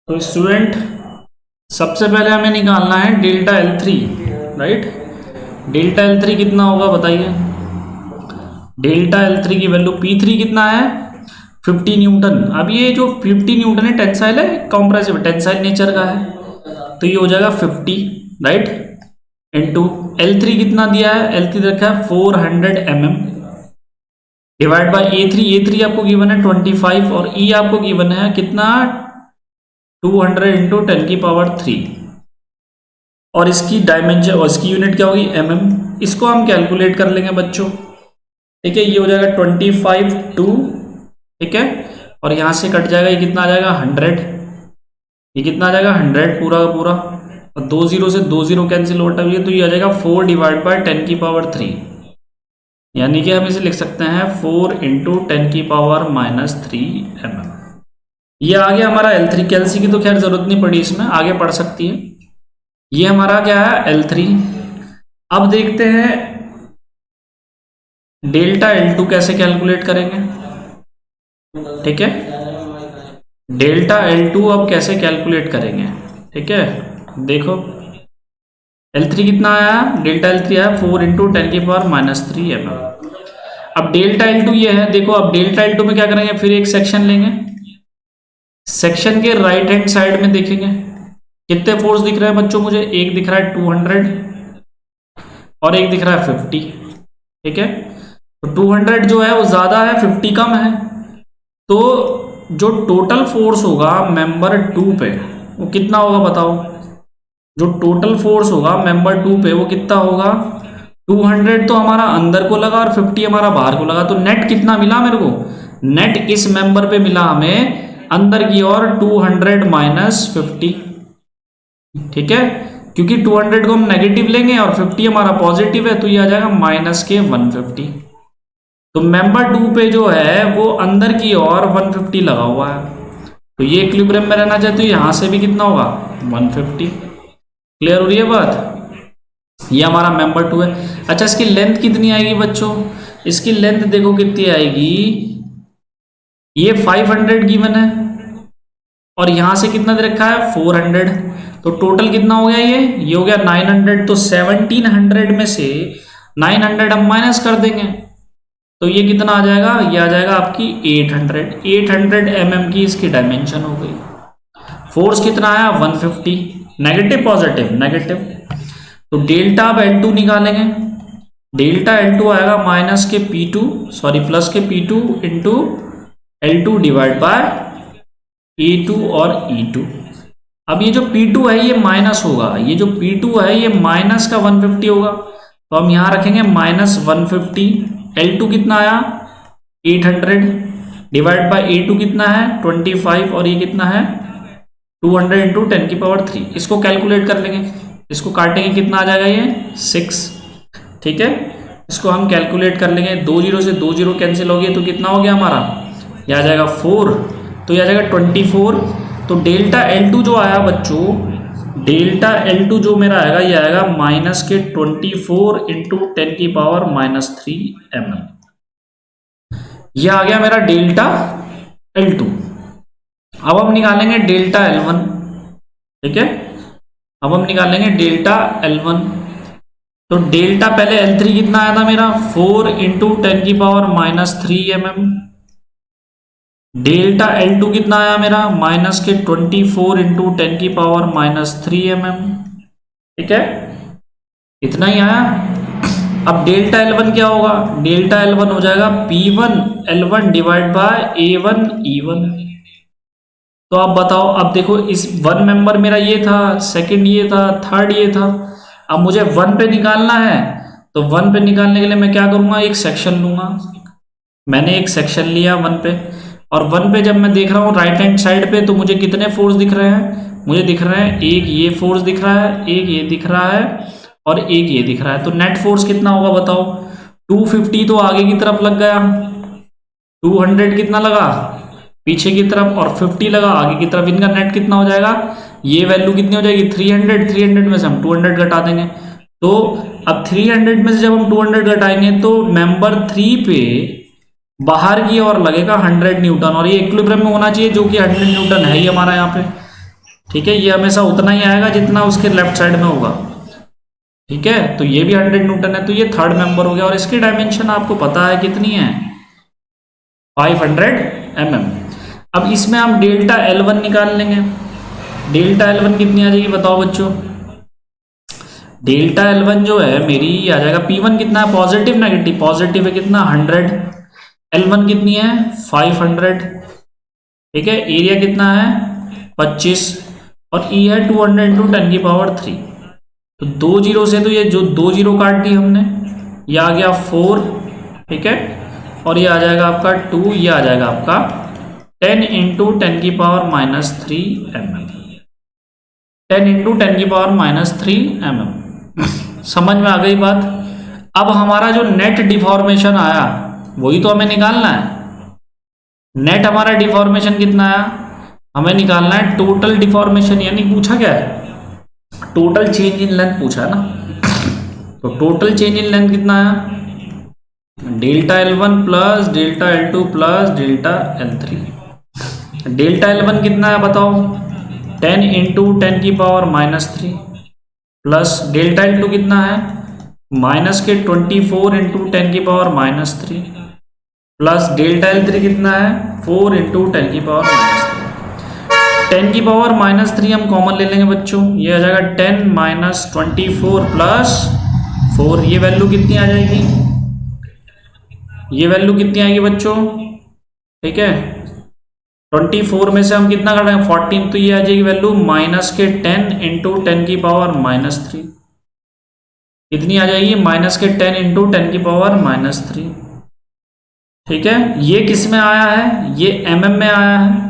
तो स्टूडेंट सबसे पहले हमें निकालना है delta L3, right. Delta L3 कितना होगा बताइए, डेल्टा L3 की वैल्यू P3 कितना है 50 न्यूटन। अब ये जो 50 न्यूटन है टेंसाइल है कॉम्प्रेसिव, टेंसाइल नेचर का है, तो ये हो जाएगा 50, राइट, इनटू L3 कितना दिया है, L3 रखा है 400 mm डिवाइड बाय A3 आपको गिवन है 25 और E आपको गिवन है कितना 200 इंटू 10 की पावर 3, और इसकी डायमेंशन और इसकी यूनिट क्या होगी mm। इसको हम कैलकुलेट कर लेंगे बच्चों, ठीक है। ये हो जाएगा 25 2, ठीक है, और यहाँ से कट जाएगा, ये कितना आ जाएगा 100, ये कितना आ जाएगा 100 पूरा का पूरा, और 2 0 से 2 0 कैंसिल आउट हुई है, तो ये आ जाएगा 4 डिवाइड बाय 10 की पावर 3, यानी कि हम इसे लिख सकते हैं 4 इंटू 10 की पावर -3 mm। ये आ गया हमारा L3। कैलसी की तो खैर जरूरत नहीं पड़ी, इसमें आगे पढ़ सकती है। ये हमारा क्या है L3। अब देखते हैं डेल्टा L2 कैसे कैलकुलेट करेंगे, ठीक है। डेल्टा L2 अब कैसे कैलकुलेट करेंगे, ठीक है। देखो L3 कितना आया, डेल्टा L3 आया 4 इंटू 10 की पावर -3 mm। अब डेल्टा L2 ये है, देखो अब डेल्टा L2 में क्या करेंगे, फिर एक सेक्शन लेंगे, सेक्शन के राइट हैंड साइड में देखेंगे कितने फोर्स दिख रहे हैं बच्चों, मुझे एक दिख रहा है 200 और एक दिख रहा है 50, ठीक है। तो 200 जो है वो ज्यादा है, 50 कम है, तो जो टोटल फोर्स होगा मेंबर 2 पे वो कितना होगा बताओ। जो टोटल फोर्स होगा मेंबर 2 पे वो कितना होगा, 200 तो हमारा अंदर को लगा और 50 हमारा बाहर को लगा, तो नेट कितना मिला मेरे को, नेट इस मेंबर पे मिला हमें अंदर की ओर 200 माइनस 50, ठीक है, क्योंकि 200 को हम नेगेटिव लेंगे और 50 हमारा पॉजिटिव है, तो ये आ जाएगा -150। तो मेंबर 2 पे जो है वो अंदर की ओर 150 लगा हुआ है, तो ये इक्विलिब्रियम में रहना चाहिए, तो यहाँ से भी कितना होगा 150। क्लियर हो रही है बात? ये हमारा मेंबर 2 है। अच्छा, इसकी लेंथ कितनी आएगी बच्चों? इसकी लेंथ देखो कितनी आएगी, ये 500 गिवन है और यहां से कितना दे रखा है 400, तो टोटल कितना हो गया ये हो गया 900। तो 1700 में से 900 हम माइनस कर देंगे, तो ये कितना आ जाएगा, ये आ जाएगा आपकी 800 mm की इसकी डायमेंशन हो गई। फोर्स कितना आया 150, नेगेटिव पॉजिटिव नेगेटिव, तो डेल्टा अब L2 निकालेंगे। डेल्टा L2 आएगा माइनस के P2 सॉरी प्लस के P2 into L2 divide by A2 और E2। अब ये जो P2 है ये माइनस होगा, ये जो P2 है ये माइनस का 150 होगा, तो हम यहां रखेंगे माइनस 150। L2 कितना आया 800 डिवाइड बाय A2 कितना है 25 और ये कितना है 200 इंटू 10 की पावर 3। इसको कैलकुलेट कर लेंगे, इसको काटेंगे कितना आ जाएगा ये 6। ठीक है, इसको हम कैलकुलेट कर लेंगे, 2 0 से 2 0 कैंसिल हो गए, तो कितना हो गया हमारा, ये आ जाएगा 4, तो ये आ जाएगा 24। तो डेल्टा L2 जो आया बच्चों, डेल्टा L2 जो मेरा आएगा ये आएगा माइनस के 24 इंटू 10 की पावर -3 mm। ये आ गया मेरा डेल्टा L2। अब हम निकालेंगे डेल्टा L1। ठीक है, अब हम निकालेंगे डेल्टा L1। तो डेल्टा पहले L3 कितना आया था मेरा 4 इंटू 10 की पावर -3 mm। डेल्टा L2 कितना आया मेरा माइनस के 24 इंटू 10 की पावर -3 mm। ठीक है, इतना ही आया। अब डेल्टा L1 क्या होगा, डेल्टा L1 हो जाएगा P1 L1 divide by A1 E1। तो आप बताओ, अब देखो इस 1 मेंबर मेरा ये था, सेकंड ये था, थर्ड ये था, अब मुझे 1 पे निकालना है, तो 1 पे निकालने के लिए मैं क्या करूंगा, एक सेक्शन लूंगा। मैंने एक सेक्शन लिया 1 पे, और 1 पे जब मैं देख रहा हूँ राइट हैंड साइड पे, तो मुझे कितने फोर्स दिख रहे हैं, मुझे दिख रहे हैं एक ये फोर्स दिख रहा है, एक ये दिख रहा है और एक ये दिख रहा है। तो नेट फोर्स कितना होगा बताओ, 250 तो आगे की तरफ लग गया, 200 कितना लगा पीछे की तरफ और 50 लगा आगे की तरफ, इनका नेट कितना हो जाएगा, ये वैल्यू कितनी हो जाएगी 300 में से हम 200 घटा देंगे। तो अब 300 में से जब हम 200 घटाएंगे तो मेंबर 3 पे बाहर की ओर लगेगा 100 न्यूटन, और ये इक्विलिब्रियम में होना चाहिए जो कि 100 न्यूटन है ही हमारा यहाँ पे। ठीक है, ये हमेशा उतना ही आएगा जितना उसके लेफ्ट साइड में होगा। ठीक है, तो ये भी 100 न्यूटन है, तो ये थर्ड मेंबर हो गया, और इसकी डायमेंशन आपको पता है कितनी है 500 mm। अब इसमें हम डेल्टा L1 निकाल लेंगे। डेल्टा L1 कितनी आ जाएगी बताओ बच्चों, डेल्टा L1 जो है मेरी आ जाएगा P1 कितना है पॉजिटिव नेगेटिव, पॉजिटिव है कितना 100, L1 कितनी है 500। ठीक है, एरिया कितना है 25 और E है 200 इंटू 10 की पावर 3। तो 2 0 से तो ये जो 2 0 काट दी हमने, ये आ गया 4। ठीक है, और ये आ जाएगा आपका 2, ये आ जाएगा आपका 10 इंटू 10 की पावर -3 mm। 10 इंटू 10 की पावर -3 mm। समझ में आ गई बात। अब हमारा जो नेट डिफॉर्मेशन आया वही तो हमें निकालना है। नेट हमारा डिफॉर्मेशन कितना आया, हमें निकालना है टोटल डिफॉर्मेशन, यानी पूछा क्या है टोटल चेंज इन लेंथ पूछा है ना। तो टोटल चेंज इन लेंथ कितना आया, delta L1 plus delta L2 plus delta L3। Delta L1 कितना है बताओ 10 इंटू 10 की पावर -3 प्लस डेल्टा L2 कितना है माइनस के 24 इंटू 10 की पावर -3 प्लस डेल्टा L3 कितना है 4 इंटू 10 की पावर -3। 10 की पावर -3 हम कॉमन ले लेंगे बच्चों, ये आ जाएगा 10 माइनस 24 प्लस 4। ये वैल्यू कितनी आ जाएगी, ये वैल्यू कितनी आएगी बच्चों। ठीक है, 24 में से हम कितना काटेंगे 14, तो ये आ जाएगी वैल्यू माइनस के 10 इंटू 10 की पावर -3। कितनी आ जाएगी माइनस के 10 इंटू 10 की पावर -3। ठीक है, ये किस में आया है, ये mm में आया है,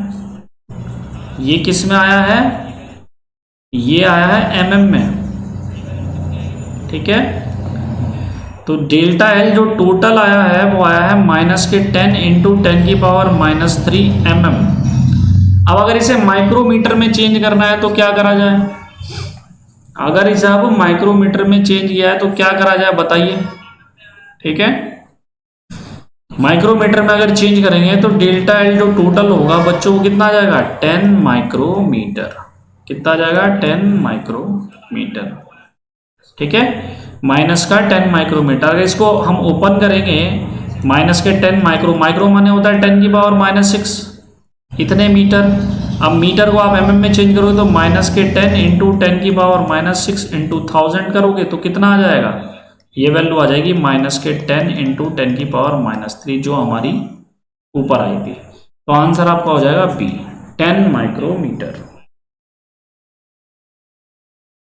ये किस में आया है, ये आया है mm में। ठीक है, तो डेल्टा एल जो टोटल आया है वो आया है -10 इंटू 10⁻³ mm। अब अगर इसे माइक्रोमीटर में चेंज करना है तो क्या करा जाए? अगर इसे आप माइक्रोमीटर में चेंज किया है तो क्या करा जाए बताइए। ठीक है, माइक्रोमीटर में अगर चेंज करेंगे तो डेल्टा एल जो टोटल होगा बच्चों वो कितना आ जाएगा? 10 माइक्रोमीटर। कितना आ जाएगा? 10 माइक्रोमीटर। ठीक है, -10 माइक्रोमीटर। अगर इसको हम ओपन करेंगे -10 माइक्रो माने होता है 10⁻⁻⁶ इतने मीटर। अब मीटर को आप mm में चेंज करोगे तो -10 इंटू 10⁻⁻⁶ इंटू 1000 करोगे तो कितना आ जाएगा? ये वैल्यू आ जाएगी -10 इंटू 10⁻³ जो हमारी ऊपर आई थी। तो आंसर आपका हो जाएगा बी, 10 माइक्रोमीटर।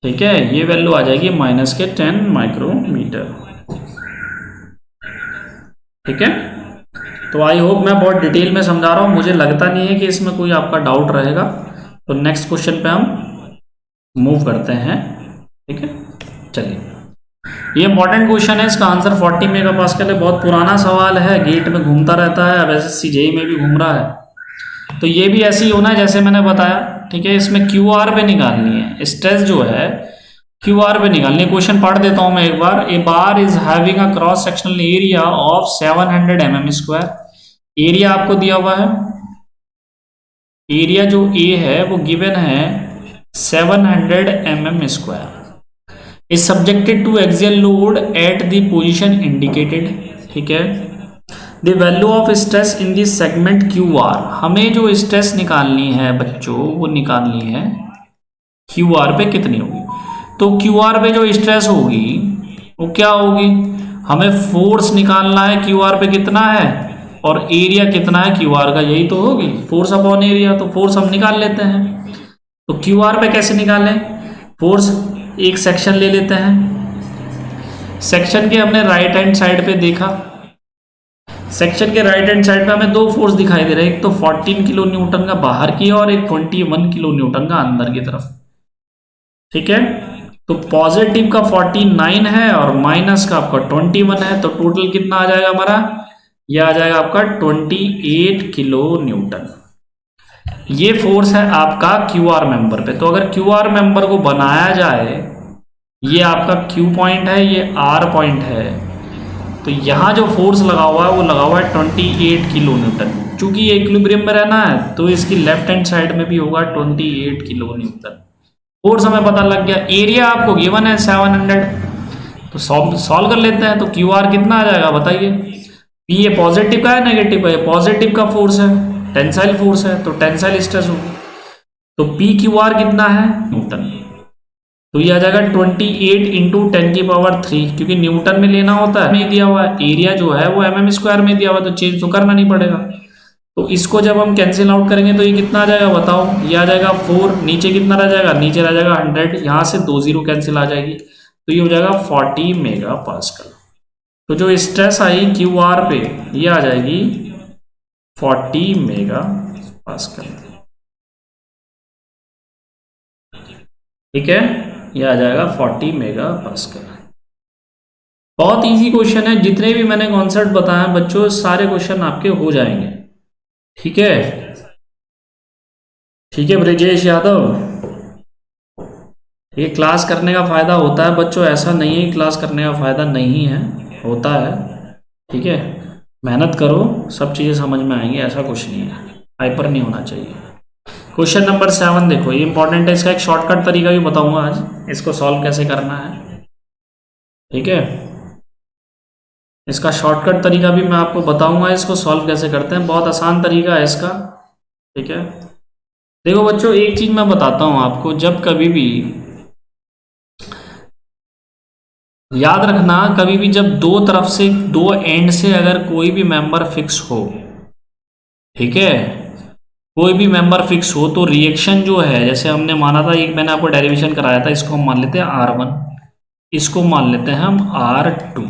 ठीक है, ये वैल्यू आ जाएगी -10 माइक्रोमीटर। ठीक है, तो आई होप मैं बहुत डिटेल में समझा रहा हूँ, मुझे लगता नहीं है कि इसमें कोई आपका डाउट रहेगा। तो नेक्स्ट क्वेश्चन पे हम मूव करते हैं। ठीक है, चलिए, ये इंपॉर्टेंट क्वेश्चन है, इसका आंसर 40 मेगापास्कल है। बहुत पुराना सवाल है, गेट में घूमता रहता है, अब एसएससी जेईई में भी घूम रहा है। तो ये भी ऐसे ही होना है जैसे मैंने बताया। ठीक है, इसमें QR पे निकालनी है, स्ट्रेस जो है QR पे निकालनी है। क्वेश्चन पढ़ देता हूं मैं एक बार। A bar is having a cross sectional area of 700 mm²। Area आपको दिया हुआ है, एरिया जो ए है वो गिवन है 700 mm²। Is subjected to axial load at the position indicated. ठीक है, the value of stress in the segment QR। हमें जो स्ट्रेस निकालनी है बच्चों वो निकालनी है QR पे कितनी होगी। तो QR पे जो स्ट्रेस होगी वो क्या होगी? हमें फोर्स निकालना है QR पे कितना है और एरिया कितना है QR का, यही तो होगी फोर्स अपॉन एरिया। तो फोर्स हम निकाल लेते हैं। तो QR पे कैसे निकालें? फोर्स एक सेक्शन ले लेते हैं, सेक्शन के हमने राइट हैंड साइड पे देखा, सेक्शन के राइट हैंड साइड पे हमें दो फोर्स दिखाई दे रहे हैं, एक तो 14 किलो न्यूटन का बाहर की और एक 21 किलो न्यूटन का अंदर की तरफ। ठीक है, तो पॉजिटिव का 49 है और माइनस का आपका 21 है, तो टोटल कितना आ जाएगा हमारा? यह आ जाएगा आपका 28 किलो न्यूटन। ये फोर्स है आपका QR मेंबर पे। तो अगर QR मेंबर को बनाया जाए, ये आपका Q पॉइंट है, ये R पॉइंट है, तो यहाँ जो फोर्स लगा हुआ है वो लगा हुआ है 28 किलो न्यूटन। चूंकि ये इक्विलिब्रियम में रहना है तो इसकी लेफ्ट हैंड साइड में भी होगा 28 किलो न्यूटन। फोर्स हमें पता लग गया, एरिया आपको गिवन है 700। तो सॉल्व कर लेते हैं। तो QR कितना आ जाएगा बताइए? P ये पॉजिटिव का है नेगेटिव का? ये पॉजिटिव का फोर्स है, टेंसाइल फोर्स है, तो टेंसाइल स्ट्रेस होगी। तो PQR कितना है? न्यूटन। तो ये आ जाएगा 28 इंटू 10⁻³ क्योंकि न्यूटन में लेना होता है, में दिया हुआ है। एरिया जो है वो mm² में दिया हुआ है, तो चेंज तो करना नहीं पड़ेगा। तो इसको जब हम कैंसिल आउट करेंगे तो ये कितना आ जाएगा बताओ? ये आ जाएगा 4, नीचे कितना रह जाएगा? नीचे रह जाएगा 100, यहाँ से 2 0 कैंसिल आ जाएगी, तो ये हो जाएगा 40 मेगापास्कल। तो जो स्ट्रेस आई QR पे ये आ जाएगी 40 मेगापास्कल। ठीक है, ये आ जाएगा 40 मेगापास्कल। बहुत इजी क्वेश्चन है, जितने भी मैंने कॉन्सेप्ट बताया बच्चों सारे क्वेश्चन आपके हो जाएंगे। ठीक है, ठीक है ब्रिजेश यादव, ये क्लास करने का फायदा होता है बच्चों, ऐसा नहीं है क्लास करने का फायदा नहीं है, होता है। ठीक है, मेहनत करो, सब चीजें समझ में आएंगी, ऐसा कुछ नहीं है, हाइपर नहीं होना चाहिए। क्वेश्चन नंबर 7 देखो, ये इंपॉर्टेंट है, इसका एक शॉर्टकट तरीका भी बताऊंगा आज, इसको सॉल्व कैसे करना है। ठीक है, इसका शॉर्टकट तरीका भी मैं आपको बताऊंगा, इसको सॉल्व कैसे करते हैं, बहुत आसान तरीका है इसका। ठीक है, देखो बच्चों एक चीज मैं बताता हूं आपको, जब कभी भी याद रखना, कभी भी जब दो तरफ से, दो एंड से अगर कोई भी मेंबर फिक्स हो, ठीक है, कोई भी मेंबर फिक्स हो, तो रिएक्शन जो है, जैसे हमने माना था, एक मैंने आपको डेरिवेशन कराया था, इसको हम मान लेते हैं R1, इसको मान लेते हैं हम R2।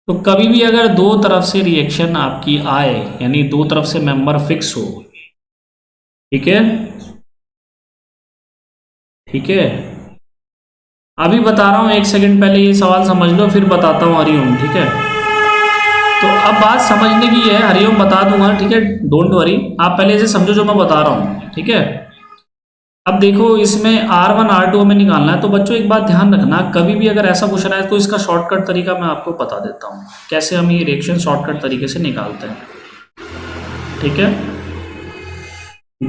तो कभी भी अगर दो तरफ से रिएक्शन आपकी आए, यानी दो तरफ से मेंबर फिक्स हो, ठीक है, ठीक है, अभी बता रहा हूँ, 1 सेकंड पहले ये सवाल समझ लो, फिर बताता हूँ हरिओम, ठीक है। तो अब बात समझने की है, हरिओम बता दूंगा, ठीक है, डोंट वरी, आप पहले इसे समझो जो मैं बता रहा हूँ, ठीक है। अब देखो इसमें R1 R2 हमें निकालना है, तो बच्चों एक बात ध्यान रखना, कभी भी अगर ऐसा क्वेश्चन आए तो इसका शॉर्टकट तरीका मैं आपको बता देता हूँ, कैसे हम ये रिएक्शन शॉर्टकट तरीके से निकालते हैं, ठीक है।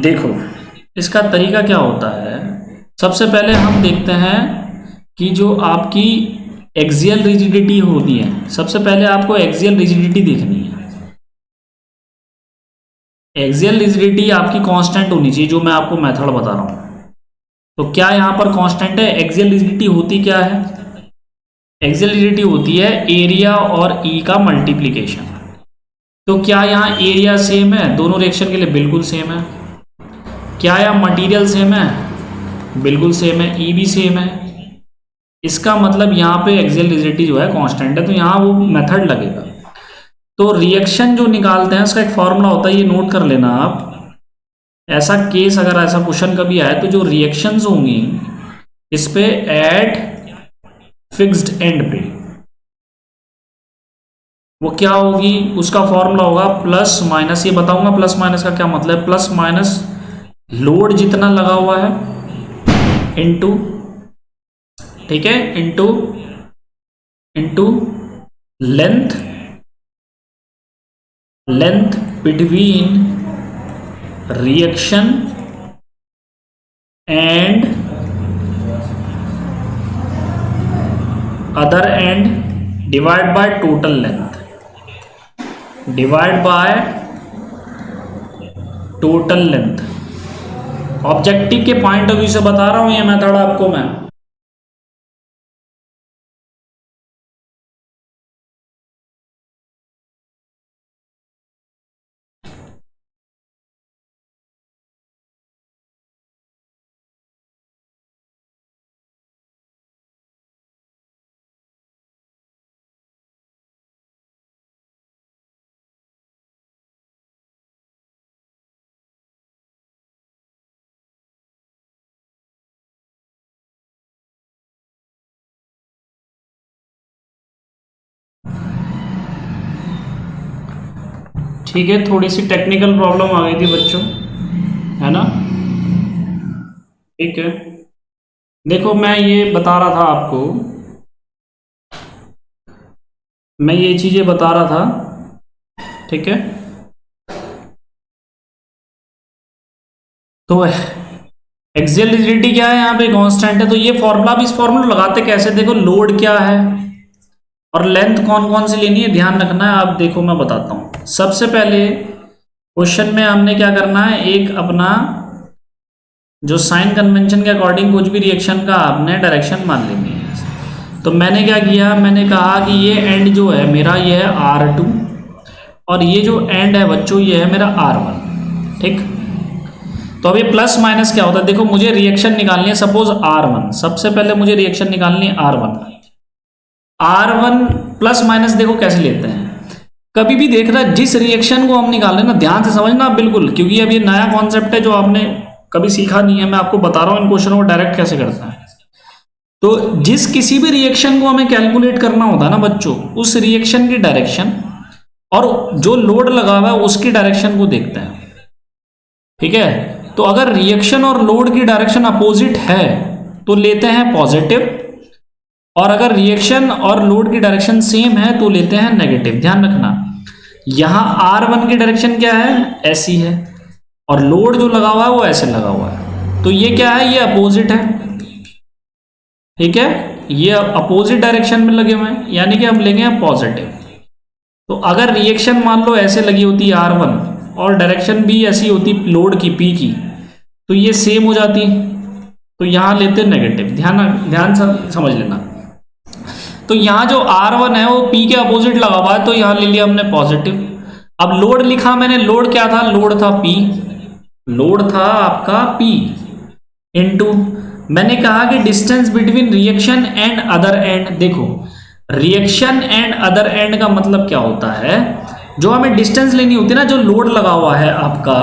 देखो इसका तरीका क्या होता है, सबसे पहले हम देखते हैं कि जो आपकी एक्सियल रिजिडिटी होती है, सबसे पहले आपको एक्सियल रिजिडिटी देखनी है। एक्सियल रिजिडिटी आपकी कांस्टेंट होनी चाहिए, जो मैं आपको मेथड बता रहा हूँ। तो क्या यहाँ पर कांस्टेंट है? एक्सियल रिजिडिटी होती क्या है? एक्सियल रिजिडिटी होती है एरिया और ई का मल्टीप्लीकेशन। तो क्या यहाँ एरिया सेम है? दोनों रिएक्शन के लिए बिल्कुल सेम है। क्या यहाँ मटेरियल सेम है? बिल्कुल सेम है। ई भी सेम है। इसका मतलब यहाँ पे एक्सियल रिजिडिटी जो है कांस्टेंट है, तो यहाँ वो मेथड लगेगा। तो रिएक्शन जो निकालते हैं उसका एक फॉर्मूला होता है, ये नोट कर लेना आप। ऐसा केस अगर ऐसा क्वेश्चन कभी आए तो जो रिएक्शंस होंगी इस पे एट फिक्स्ड एंड पे वो क्या होगी, उसका फॉर्मूला होगा प्लस माइनस, ये बताऊंगा प्लस माइनस का क्या मतलब है, प्लस माइनस लोड जितना लगा हुआ है इनटू, ठीक है, into length between reaction and other and divide by total length, divide by total length. Objective के पॉइंट ऑफ व्यू से बता रहा हूं ये मेथड आपको मैं। ठीक है, थोड़ी सी टेक्निकल प्रॉब्लम आ गई थी बच्चों, है ना। ठीक है, देखो मैं ये बता रहा था आपको, मैं ये चीजें बता रहा था, ठीक है। तो एक्सियल रिजिडिटी क्या है, यहाँ पे कांस्टेंट है, तो ये फॉर्मूला भी, इस फॉर्मूला लगाते कैसे, देखो लोड क्या है और लेंथ कौन कौन सी लेनी है ध्यान रखना है। अब देखो मैं बताता हूं, सबसे पहले क्वेश्चन में हमने क्या करना है, एक अपना जो साइन कन्वेंशन के अकॉर्डिंग कुछ भी रिएक्शन का आपने डायरेक्शन मान लेनी है। तो मैंने क्या किया, मैंने कहा कि ये एंड जो है मेरा ये है R2 और ये जो एंड है बच्चों ये है मेरा R1, ठीक। तो अब ये प्लस माइनस क्या होता है, देखो मुझे रिएक्शन निकालनी है, सपोज R1, सबसे पहले मुझे रिएक्शन निकालनी है R1 प्लस माइनस देखो कैसे लेते हैं। कभी भी देखना जिस रिएक्शन को हम निकाल रहे हैं ना, ध्यान से समझना बिल्कुल, क्योंकि अब ये नया कॉन्सेप्ट है जो आपने कभी सीखा नहीं है, मैं आपको बता रहा हूं इन क्वेश्चनों को डायरेक्ट कैसे करता है। तो जिस किसी भी रिएक्शन को हमें कैलकुलेट करना होता है ना बच्चों, उस रिएक्शन की डायरेक्शन और जो लोड लगा हुआ है उसकी डायरेक्शन को देखते हैं, ठीक है। तो अगर रिएक्शन और लोड की डायरेक्शन अपोजिट है तो लेते हैं पॉजिटिव, और अगर रिएक्शन और लोड की डायरेक्शन सेम है तो लेते हैं नेगेटिव। ध्यान रखना यहां R1 की डायरेक्शन क्या है, ऐसी है, और लोड जो लगा हुआ है वो ऐसे लगा हुआ है, तो ये क्या है, ये अपोजिट है, ठीक है, ये अपोजिट डायरेक्शन में लगे हुए हैं, यानी कि हम लेंगे पॉजिटिव। तो अगर रिएक्शन मान लो ऐसे लगी होती R1 और डायरेक्शन भी ऐसी होती लोड की P की, तो ये सेम हो जाती, तो यहां लेते नेगेटिव। ध्यान समझ लेना। तो यहां जो R1 है वो P के अपोजिट लगा हुआ है, तो यहां ले लिया हमने पॉजिटिव। अब लोड लिखा मैंने, लोड क्या था, लोड था P, लोड था आपका P इनटू, मैंने कहा कि distance between reaction and other and. देखो रिएक्शन एंड अदर एंड का मतलब क्या होता है, जो हमें डिस्टेंस लेनी होती है ना, जो लोड लगा हुआ है आपका,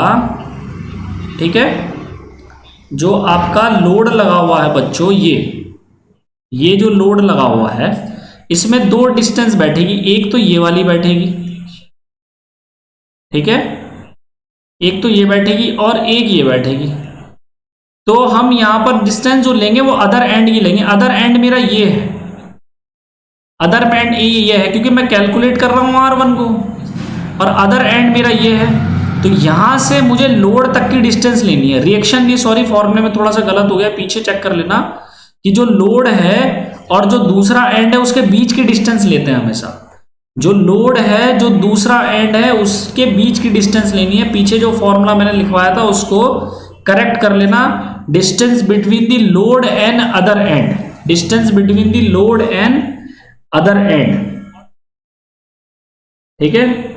ठीक है, जो आपका लोड लगा हुआ है बच्चों, ये ये जो लोड लगा हुआ है इसमें दो डिस्टेंस बैठेगी, एक तो ये वाली बैठेगी, ठीक है, एक तो ये बैठेगी और एक ये बैठेगी। तो हम यहां पर डिस्टेंस जो लेंगे वो अदर एंड की लेंगे। अदर एंड मेरा ये है, अदर एंड ये है क्योंकि मैं कैलकुलेट कर रहा हूं R1 को, और अदर एंड मेरा ये है। तो यहां से मुझे लोड तक की डिस्टेंस लेनी है। रिएक्शन नहीं, सॉरी फॉर्मूले में थोड़ा सा गलत हो गया, पीछे चेक कर लेना कि जो लोड है और जो दूसरा एंड है उसके बीच की डिस्टेंस लेते हैं हमेशा। जो लोड है, जो दूसरा एंड है, उसके बीच की डिस्टेंस लेनी है। पीछे जो फॉर्मूला मैंने लिखवाया था उसको करेक्ट कर लेना। Distance between the load and other and, distance between the load and other and, ठीक है।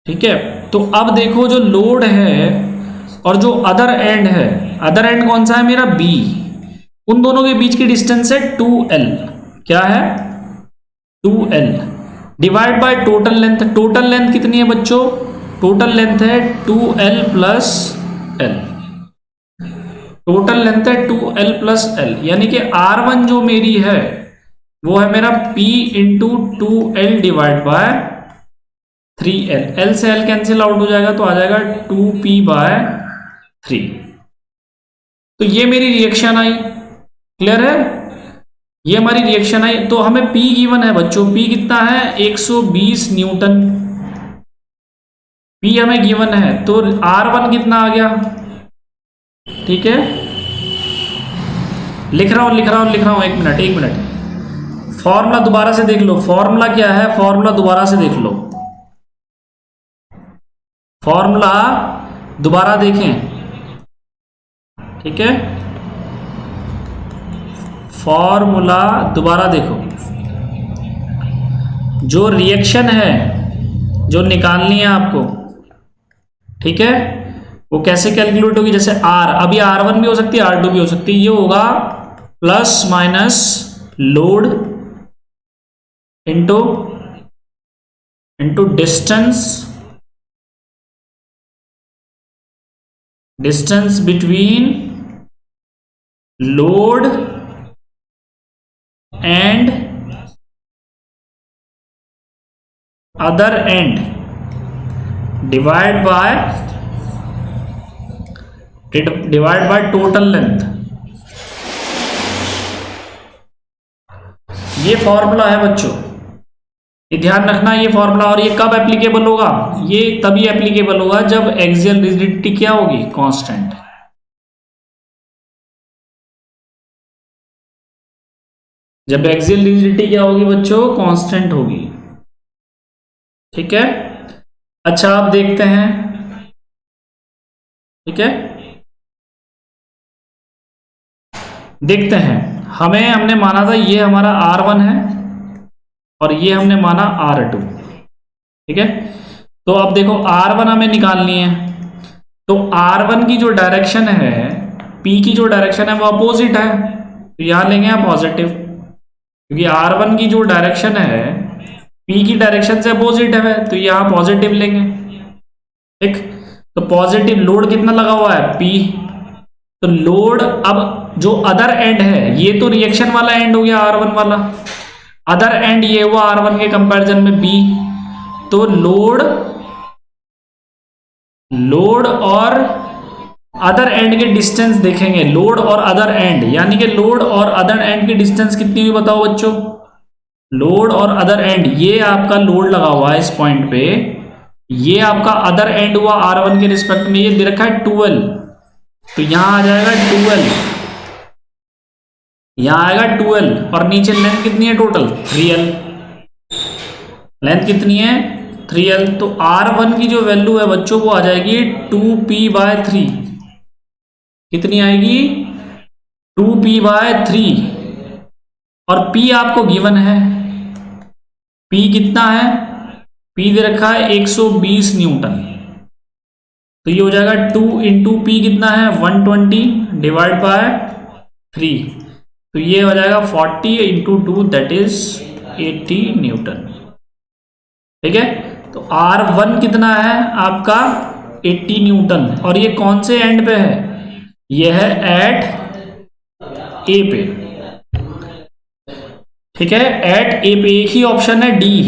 ठीक है, तो अब देखो जो लोड है और जो अदर एंड है, अदर एंड कौन सा है मेरा B, उन दोनों के बीच की डिस्टेंस है 2L। क्या है? 2L divide by total length. Total length कितनी है बच्चों? टोटल लेंथ है 2L plus L। Total length है 2L प्लस L, यानी कि R1 जो मेरी है वो है मेरा P into 2L divide by 3L। L से L कैंसिल आउट हो जाएगा तो आ जाएगा 2P बाय 3। तो ये मेरी रिएक्शन आई, क्लियर है? ये हमारी रिएक्शन आई। तो हमें P गिवन है बच्चों, P कितना है? 120 न्यूटन P हमें गिवन है। तो R1 कितना आ गया? ठीक है, लिख रहा हूं, एक मिनट। फॉर्मूला दोबारा से देख लो। फॉर्मूला क्या है? फॉर्मूला दोबारा से देख लो, फॉर्मूला दोबारा देखें, ठीक है, फॉर्मूला दोबारा देखो। जो रिएक्शन है जो निकालनी है आपको, ठीक है, वो कैसे कैलकुलेट होगी? जैसे R, अभी R1 भी हो सकती है, R2 भी हो सकती है। ये होगा plus minus load into distance between load and other and divide by total length. ये फॉर्मूला है बच्चों, ये ध्यान रखना ये फॉर्मूला। और ये कब एप्लीकेबल होगा? ये तभी एप्लीकेबल होगा जब एक्सियल रिजिडिटी क्या होगी? कांस्टेंट। जब एक्सियल रिजिडिटी क्या होगी बच्चों? कांस्टेंट होगी, ठीक है। अच्छा आप देखते हैं, ठीक है, देखते हैं। हमने माना था ये हमारा R1 है और ये हमने माना R2, ठीक है। तो अब देखो R1 हमें निकालनी है, तो R1 की जो डायरेक्शन है, P की जो डायरेक्शन है वो अपोजिट है, तो यहां लेंगे आप पॉजिटिव, क्योंकि R1 की जो डायरेक्शन है P की डायरेक्शन से अपोजिट है, तो यहां पॉजिटिव लेंगे, ठीक। तो पॉजिटिव लोड कितना लगा हुआ है? P। तो लोड, अब जो अदर एंड है, ये तो रिएक्शन वाला एंड हो गया R1 वाला, अदर एंड ये हुआ R1 के कंपैरिजन में B। तो लोड और अदर एंड के डिस्टेंस देखेंगे, लोड और अदर एंड, यानी कि लोड और अदर एंड की डिस्टेंस कितनी हुई बताओ बच्चों? लोड और अदर एंड, ये आपका लोड लगा हुआ है इस पॉइंट पे, ये आपका अदर एंड हुआ R1 के रिस्पेक्ट में, ये दे रखा है 12, तो यहां आ जाएगा 12, यहां आएगा 12, और नीचे लेंथ कितनी है टोटल? 3L। लेंथ कितनी है? 3L। तो R1 की जो वैल्यू है बच्चों वो आ जाएगी 2P बाय 3। कितनी आएगी? 2P bye 3। और P आपको गिवन है, P कितना है? P दे रखा है 120 न्यूटन, तो ये हो जाएगा 2 इंटू P कितना है? 120 डिवाइड बाय 3, तो ये हो जाएगा 40 इंटू 2 दैट इज 80 न्यूटन, ठीक है। तो R1 कितना है आपका? 80 न्यूटन। और ये कौन से एंड पे है? ये है एट ए पे, ठीक है, एट ए पे। एक ही ऑप्शन है डी,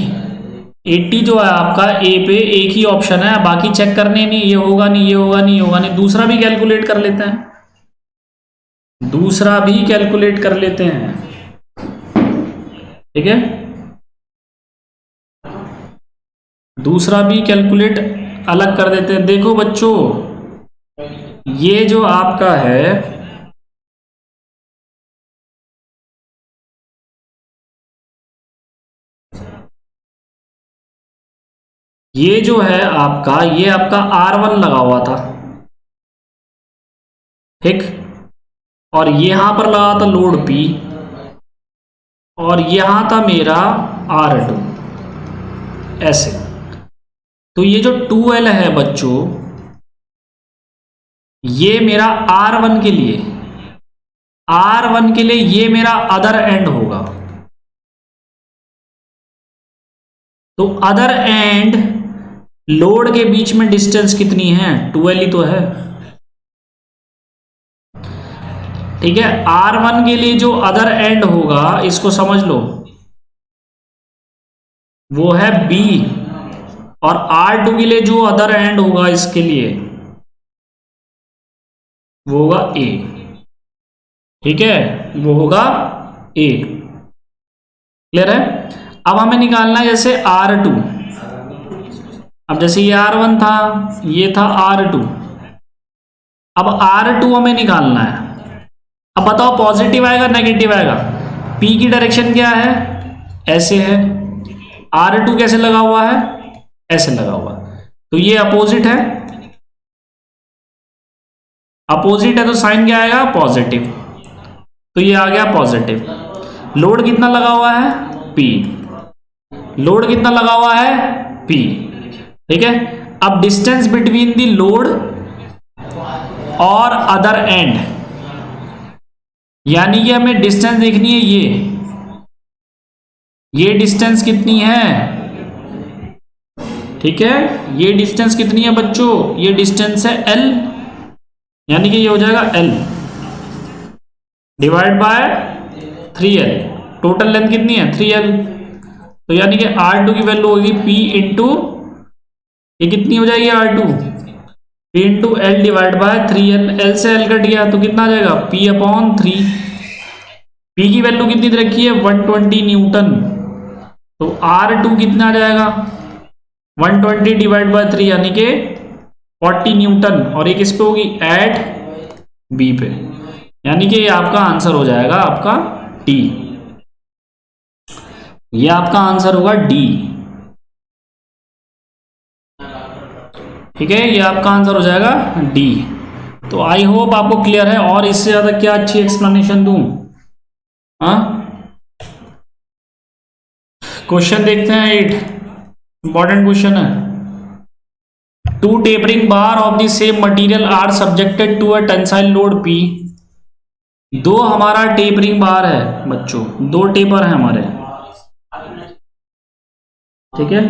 80 जो है आपका ए पे एक ही ऑप्शन है, बाकी चेक करने नहीं, ये होगा नहीं, ये होगा नहीं, होगा नहीं। दूसरा भी कैलकुलेट कर लेते हैं, दूसरा भी कैलकुलेट कर लेते हैं, ठीक है, दूसरा भी कैलकुलेट अलग कर देते हैं। देखो बच्चों, ये जो आपका है ये जो है आपका, ये आपका R1 लगा हुआ था, ठीक, और यहां पर लगा था लोड P, और यहां था मेरा R2, ऐसे। तो ये जो 2L है बच्चों, ये मेरा R1 के लिए, R1 के लिए ये मेरा अदर एंड होगा। तो अदर एंड लोड के बीच में डिस्टेंस कितनी है? 2L ही तो है, ठीक है। R1 के लिए जो अदर एंड होगा, इसको समझ लो, वो है B, और R2 के लिए जो अदर एंड होगा इसके लिए, वो होगा A, ठीक है, वो होगा A। क्लियर है? अब हमें निकालना है जैसे R2, अब जैसे ये R1 था, ये था R2, अब R2 हमें निकालना है। अब बताओ पॉजिटिव आएगा नेगेटिव आएगा? P की डायरेक्शन क्या है? ऐसे है। R2 कैसे लगा हुआ है? ऐसे लगा हुआ है। तो ये अपोजिट है, अपोजिट है तो साइन क्या आएगा? पॉजिटिव। तो ये आ गया पॉजिटिव। लोड कितना लगा हुआ है? P। लोड कितना लगा हुआ है? P, ठीक है। अब डिस्टेंस बिटवीन द लोड और अदर एंड, यानी कि हमें डिस्टेंस देखनी है, ये डिस्टेंस कितनी है, ठीक है, ये डिस्टेंस कितनी है बच्चों? ये डिस्टेंस है L, यानी कि ये हो जाएगा L divide by 3L। Total length कितनी है? 3L। तो यानी कि R2 की वैल्यू होगी P इंटू, ये कितनी हो जाएगी R2? P into L divide by 3L। L से L कट गया तो कितना आ जाएगा? P upon 3। P की वैल्यू कितनी दे रखी है? 120 न्यूटन। तो R2 कितना आ जाएगा? 120 डिवाइड बाय 3 यानी कि 40 न्यूटन, और ये किस पे होगी? एट B पे, यानी कि ये आपका आंसर हो जाएगा आपका D। ये आपका आंसर होगा D, ठीक है, ये आपका आंसर हो जाएगा D। तो आई होप आपको क्लियर है, और इससे ज्यादा क्या अच्छी एक्सप्लेनेशन दूं? हाँ, क्वेश्चन देखते हैं 8, इंपॉर्टेंट क्वेश्चन है। Two tapering bar of the same material are subjected to a tensile load P। दो हमारा टेपरिंग बार है बच्चों, दो टेपर है हमारे, ठीक है।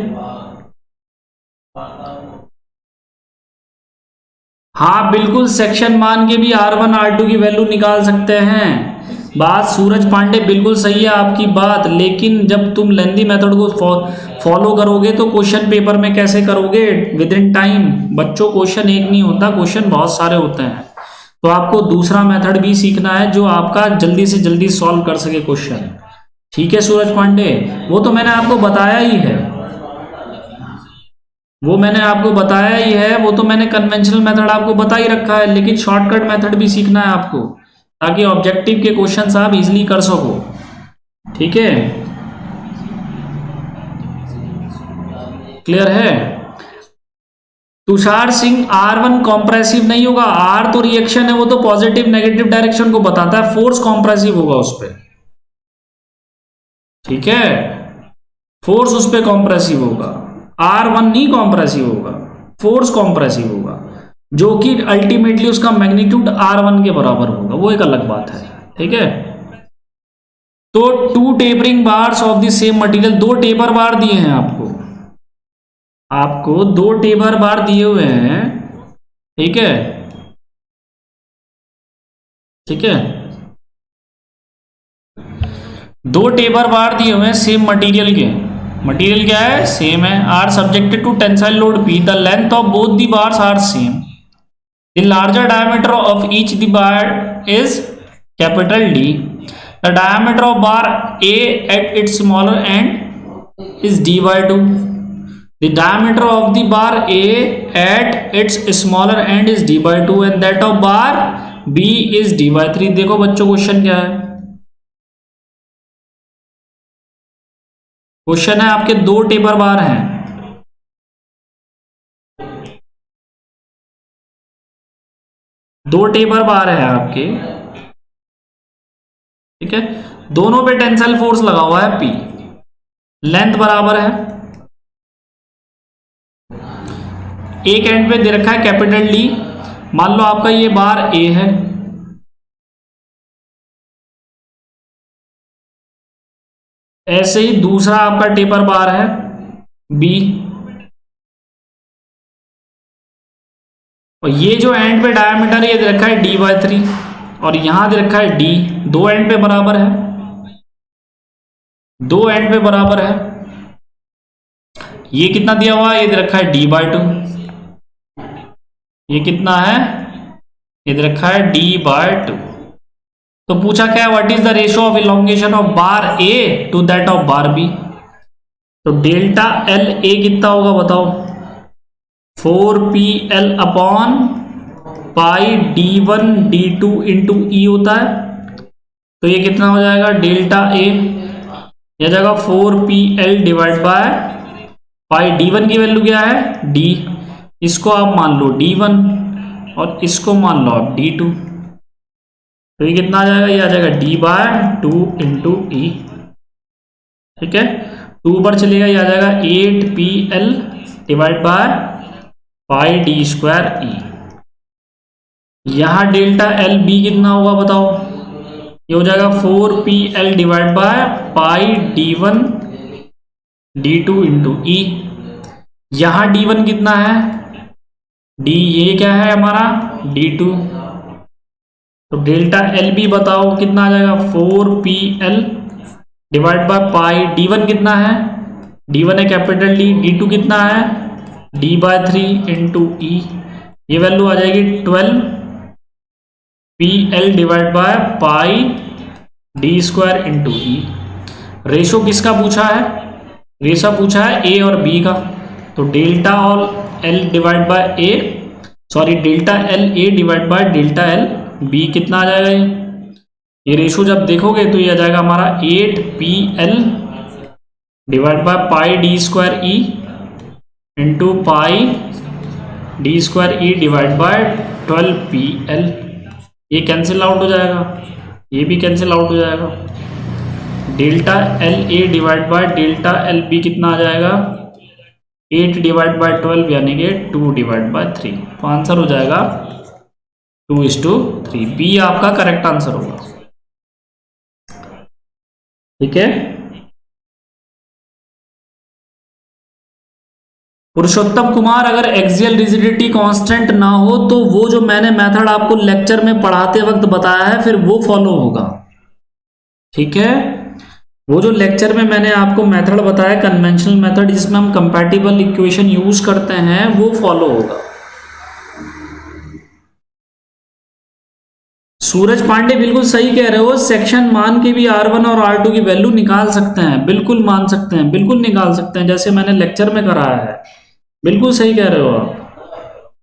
हाँ बिल्कुल, सेक्शन मान के भी R1 R2 की वैल्यू निकाल सकते हैं। बात सूरज पांडे बिल्कुल सही है आपकी बात, लेकिन जब तुम लेंदी मेथड को फॉलो करोगे तो क्वेश्चन पेपर में कैसे करोगे विद इन टाइम? बच्चों क्वेश्चन एक नहीं होता, क्वेश्चन बहुत सारे होते हैं। तो आपको दूसरा मेथड भी सीखना है जो आपका जल्दी से जल्दी सॉल्व कर सके क्वेश्चन, ठीक है सूरज पांडे? वो तो मैंने आपको बताया ही है, वो मैंने आपको बताया ही है, वो तो मैंने कन्वेंशनल मेथड आपको बता ही रखा है, लेकिन शॉर्टकट मेथड भी सीखना है आपको, ताकि ऑब्जेक्टिव के क्वेश्चंस आप इजीली कर सको, ठीक है। क्लियर है? तुषार सिंह, R1 कॉम्प्रेसिव नहीं होगा, R तो रिएक्शन है, वो तो पॉजिटिव नेगेटिव डायरेक्शन को बताता है, फोर्स कॉम्प्रेसिव होगा उस पर, ठीक है, फोर्स उस पर कॉम्प्रेसिव होगा। R1 नहीं कॉम्प्रेसिव होगा, फोर्स कॉम्प्रेसिव होगा, जो कि अल्टीमेटली उसका मैग्नीट्यूड R1 के बराबर होगा, वो एक अलग बात है, ठीक है। तो two tapering bars of the same material, दो टेपर बार दिए हैं आपको, आपको दो टेपर बार दिए हुए हैं, ठीक है, ठीक है। दो टेपर बार दिए हुए हैं सेम मटेरियल के, मटेरियल क्या है, सेम है, are subjected to tensile load P, the length of both the bars are same, the larger diameter of each the bar is capital D, the diameter of bar A at its smaller end is D by two, the diameter of the bar A at its smaller end is d by 2 and that of bar B is d by 3। देखो बच्चों question क्या है, question है आपके दो taper बार हैं, दो taper बार है आपके, ठीक है, दोनों पे टेंसाइल फोर्स लगा हुआ है P, लेंथ बराबर है, एक एंड पे दे रखा है कैपिटल डी, मान लो आपका ये बार ए है, ऐसे ही दूसरा आपका टेपर बार है बी, और ये जो एंड पे डायमीटर ये दे रखा है डी बाई 3 और यहां दे रखा है डी, दो एंड पे बराबर है, दो एंड पे बराबर है, ये कितना दिया हुआ है, ये दे रखा है डी बाई 2, ये कितना है, ये दे रखा है डी बाय 2। तो पूछा क्या, what is the ratio of elongation of bar A to that of bar B, तो डेल्टा एल ए कितना होगा बताओ, 4pl upon pi d1 d2 into ई होता है, तो ये कितना हो जाएगा डेल्टा ए, यह जाएगा 4pl divide by pi, d1 की वैल्यू क्या है d, इसको आप मान लो d1 और इसको मान लो आप d2, तो ये कितना आ जाएगा, ये आ जाएगा d बाय 2 इंटू ई, ठीक है, 2 पर चलेगा, ये आ जाएगा 8pl divide by pi D square E, यहां डेल्टा एल बी कितना होगा बताओ, ये हो जाएगा 4pl divide by pi d1 d2 into E, यहां d1 कितना है d, ये क्या है हमारा d2, तो डेल्टा एल बी बताओ कितना आ जाएगा 4pl divide by pi, d1 कितना है, d1 है कैपिटल डी, d2 कितना है d बाय 3 इंटू ई, ये वैल्यू आ जाएगी 12pl divide by pi D square into E. Ratio किसका पूछा है, रेशो पूछा है ए और बी का, तो डेल्टा और L divide by A, sorry delta L A divide by delta L B कितना आ जाएगा, ये रेशो जब देखोगे तो ये आ जाएगा हमारा 8pl divide by pi D square E into pi D square E divide bye 12pl, ये कैंसिल आउट हो जाएगा, ये भी कैंसिल आउट हो जाएगा, delta L A divide by delta L B कितना आ जाएगा 8 डिवाइड बाय 12 यानी कि 2 डिवाइड बाय 3, तो आंसर हो जाएगा 2:3, बी आपका करेक्ट आंसर होगा, ठीक है। पुरुषोत्तम कुमार, अगर एक्सियल रिजिडिटी कांस्टेंट ना हो तो वो जो मैंने मेथड आपको लेक्चर में पढ़ाते वक्त बताया है फिर वो फॉलो होगा, ठीक है, वो जो लेक्चर में मैंने आपको मेथड बताया कन्वेंशनल मेथड जिसमें हम कंपैटिबल इक्वेशन यूज करते हैं वो फॉलो होगा। सूरज पांडे बिल्कुल सही कह रहे हो, सेक्शन मान के भी R1 और R2 की वैल्यू निकाल सकते हैं, बिल्कुल मान सकते हैं, बिल्कुल निकाल सकते हैं, जैसे मैंने लेक्चर में कराया है, बिल्कुल सही कह रहे हो आप,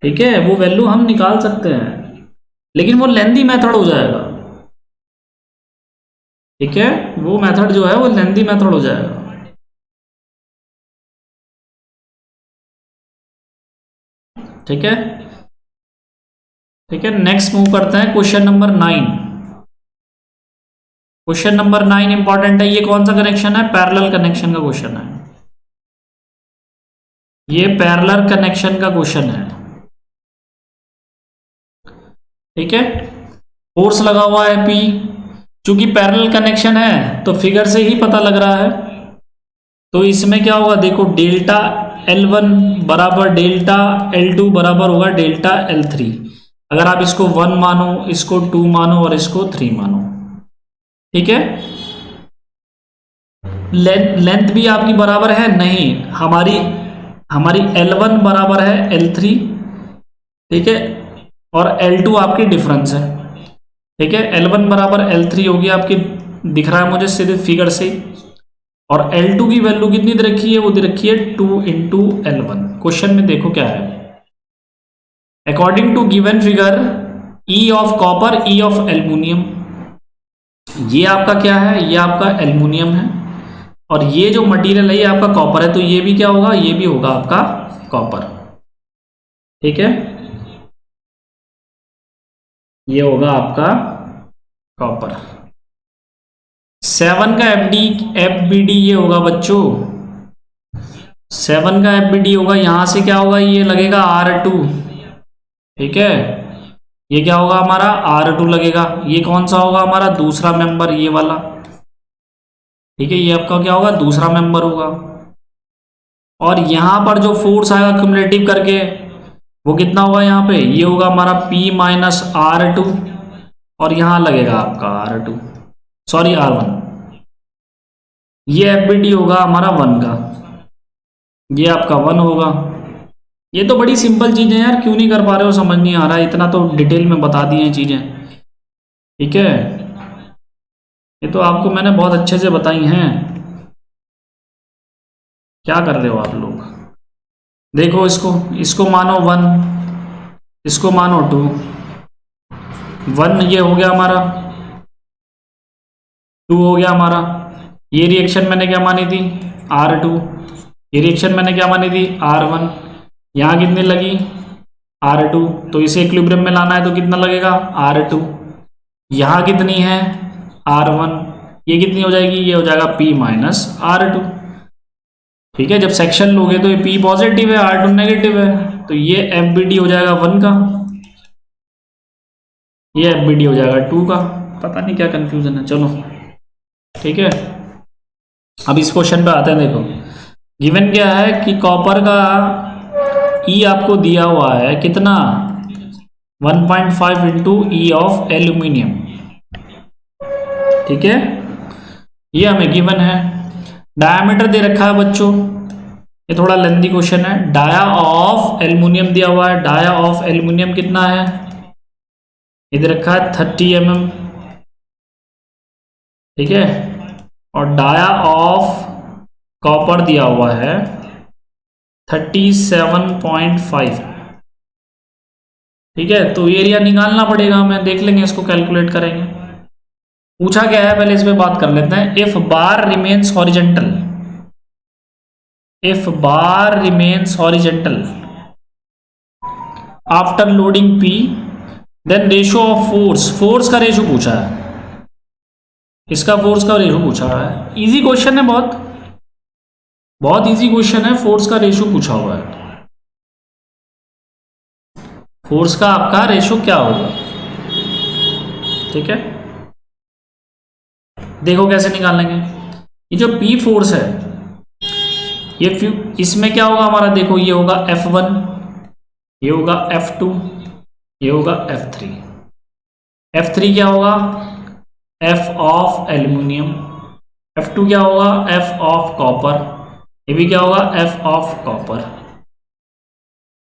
ठीक है, वो वैल्यू हम निकाल सकते हैं, लेकिन वो लेंथी मेथड हो जाएगा, ठीक है, वो मेथड जो है वो लेंथी मेथड हो जाएगा, ठीक है, ठीक है। नेक्स्ट मूव करते हैं question number 9। Question number 9 important है, ये कौन सा कनेक्शन है, पैरेलल कनेक्शन का क्वेश्चन है, ये पैरेलल कनेक्शन का क्वेश्चन है, ठीक है, फोर्स लगा हुआ है P, चूंकि पैरेलल कनेक्शन है तो फिगर से ही पता लग रहा है, तो इसमें क्या होगा देखो डेल्टा L1 बराबर डेल्टा L2 बराबर होगा डेल्टा L3। अगर आप इसको 1 मानो, इसको 2 मानो और इसको 3 मानो, ठीक है। लेंथ भी आपकी बराबर है नहीं, हमारी L1 बराबर है L3, ठीक है, और L2 आपकी डिफरेंस है, ठीक है। L1 बराबर L3 होगी आपकी, दिख रहा है मुझे सीधे फिगर से। और L2 की वैल्यू कितनी दे रखी है, वो दे रखी है 2 इंटू L1। क्वेश्चन में देखो क्या है, according to given figure E of copper, E of aluminium. ये आपका क्या है, ये आपका एल्यूमिनियम है, और ये जो मटेरियल है ये आपका कॉपर है, तो ये भी क्या होगा, ये भी होगा आपका कॉपर, ठीक है। ये होगा आपका कॉपर। 7 का FBD ये होगा बच्चों, 7 का FBD होगा, यहां से क्या होगा, ये लगेगा R2, ठीक है। ये क्या होगा हमारा R2 लगेगा। ये कौन सा होगा हमारा दूसरा मेंबर, ये वाला, ठीक है। ये आपका क्या होगा, दूसरा मेंबर होगा। और यहां पर जो फोर्स आएगा क्यूमुलेटिव करके, वो कितना होगा, यहाँ पे ये होगा हमारा P माइनस R2, और यहां लगेगा आपका R2, सॉरी R1। ये FBD होगा हमारा 1 का, ये आपका 1 होगा। ये तो बड़ी सिंपल चीजें यार, क्यों नहीं कर पा रहे हो, समझ नहीं आ रहा है, इतना तो डिटेल में बता दी हैं चीजें, ठीक है। ये तो आपको मैंने बहुत अच्छे से बताई हैं। क्या कर रहे हो आप लोग, देखो इसको मानो 1, इसको मानो 2, 1 ये हो गया हमारा, 2 हो गया हमारा। ये रिएक्शन मैंने क्या मानी थी, R2, ये रिएक्शन मैंने क्या मानी थी, R1। यहाँ कितनी लगी, R2, तो इसे इक्विलिब्रियम में लाना है तो कितना लगेगा, R2। यहाँ कितनी है, R1, ये कितनी हो जाएगी, ये हो जाएगा P माइनस R2, ठीक है। जब सेक्शन लोगे तो ये P पॉजिटिव है, R2 नेगेटिव है, तो ये FBD हो जाएगा 1 का, ये FBD हो जाएगा 2 का। पता नहीं क्या कंफ्यूजन है, चलो ठीक है। अब इस क्वेश्चन पे आते हैं। देखो गिवन क्या है कि कॉपर का E आपको दिया हुआ है कितना, 1.5 इंटू E ऑफ एल्यूमिनियम, ठीक है। ये हमें गिवन है। डायामीटर दे रखा है बच्चों, ये थोड़ा लेंथी क्वेश्चन है। डाया ऑफ एल्यूमिनियम दिया हुआ है, डाया ऑफ एल्यूमिनियम कितना है, ये दे रखा है 30 mm, ठीक है। और डाया ऑफ कॉपर दिया हुआ है 37.5, ठीक है। तो एरिया निकालना पड़ेगा हमें, देख लेंगे इसको, कैलकुलेट करेंगे। पूछा क्या है पहले इस पे बात कर लेते हैं। If bar remains horizontal, if bar remains horizontal after loading P, then ratio of force, force का रेशो पूछा है, इसका फोर्स का रेशो पूछा है। इजी क्वेश्चन है, बहुत इजी क्वेश्चन है। फोर्स का रेशो पूछा हुआ है, फोर्स का आपका रेशो क्या होगा, ठीक है। देखो कैसे निकालेंगे। ये जो P फोर्स है, ये इसमें क्या होगा हमारा, देखो ये होगा F1, ये होगा F2, ये होगा F3। F3 क्या होगा, F ऑफ एल्यूमिनियम, F2 क्या होगा, F ऑफ कॉपर, ये भी क्या होगा, F ऑफ कॉपर।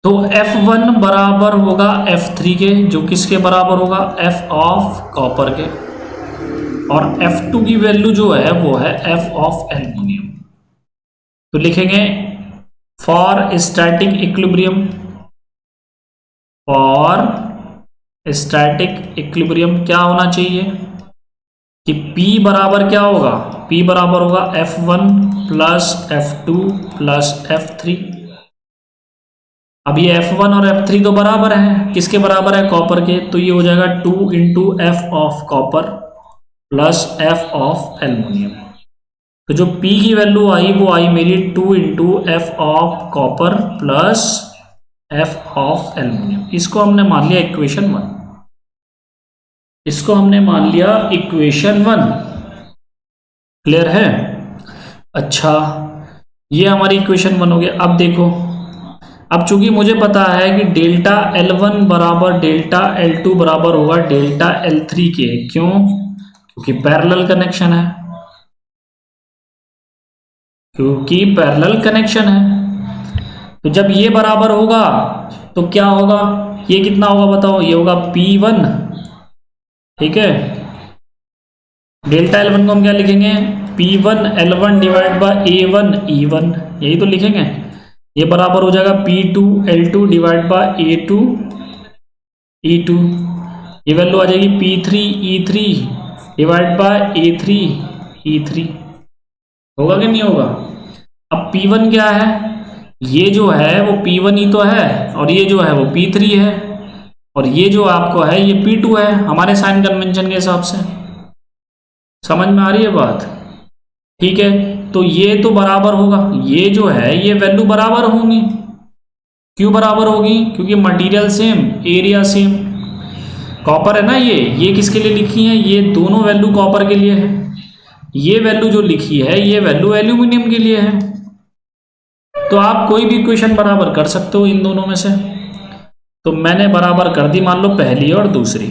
तो F1 बराबर होगा F3 के, जो किसके बराबर होगा, F ऑफ कॉपर के। और F2 की वैल्यू जो है वो है F ऑफ एल्यूमिनियम। तो लिखेंगे for static equilibrium, for static equilibrium क्या होना चाहिए कि P बराबर क्या होगा, P बराबर होगा F1 plus F2 plus F3। अब ये F1 और F3 तो बराबर है, किसके बराबर है, कॉपर के, तो ये हो जाएगा 2 into F of copper plus F of aluminium. तो जो P की वैल्यू आई वो आई मेरी 2 into F of copper plus F of aluminium. इसको हमने मान लिया इक्वेशन 1, इसको हमने मान लिया इक्वेशन 1। क्लियर है। अच्छा ये हमारी इक्वेशन 1 हो गया। अब देखो, अब चूंकि मुझे पता है कि डेल्टा L1 बराबर डेल्टा L2 बराबर होगा डेल्टा L3 के, क्यों? क्योंकि पैरेलल कनेक्शन है, क्योंकि पैरेलल कनेक्शन है। तो जब ये बराबर होगा तो क्या होगा, ये कितना होगा बताओ, ये होगा P1, ठीक है। डेल्टा L1 को हम क्या लिखेंगे, P1 L1 divide by A1 E1, यही तो लिखेंगे। ये बराबर हो जाएगा P2 L2 divide by A2 E2, ये वैल्यू आ जाएगी P3 E3 divide by A3 E3। होगा कि नहीं होगा? अब P1 क्या है, ये जो है वो P1 ही तो है, और ये जो है वो P3 है, और ये जो आपको है ये P2 है हमारे साइन कन्वेंशन के हिसाब से। समझ में आ रही है बात? ठीक है, तो ये तो बराबर होगा, ये जो है ये वैल्यू बराबर होंगी। क्यों बराबर होगी? क्योंकि material same, area same. Copper है ना, ये किसके लिए लिखी है, ये दोनों वैल्यू कॉपर के लिए है। ये वैल्यू जो लिखी है ये वैल्यू एल्यूमिनियम के लिए है। तो आप कोई भी इक्वेशन बराबर कर सकते हो इन दोनों में से। तो मैंने बराबर कर दी, मान लो पहली और दूसरी।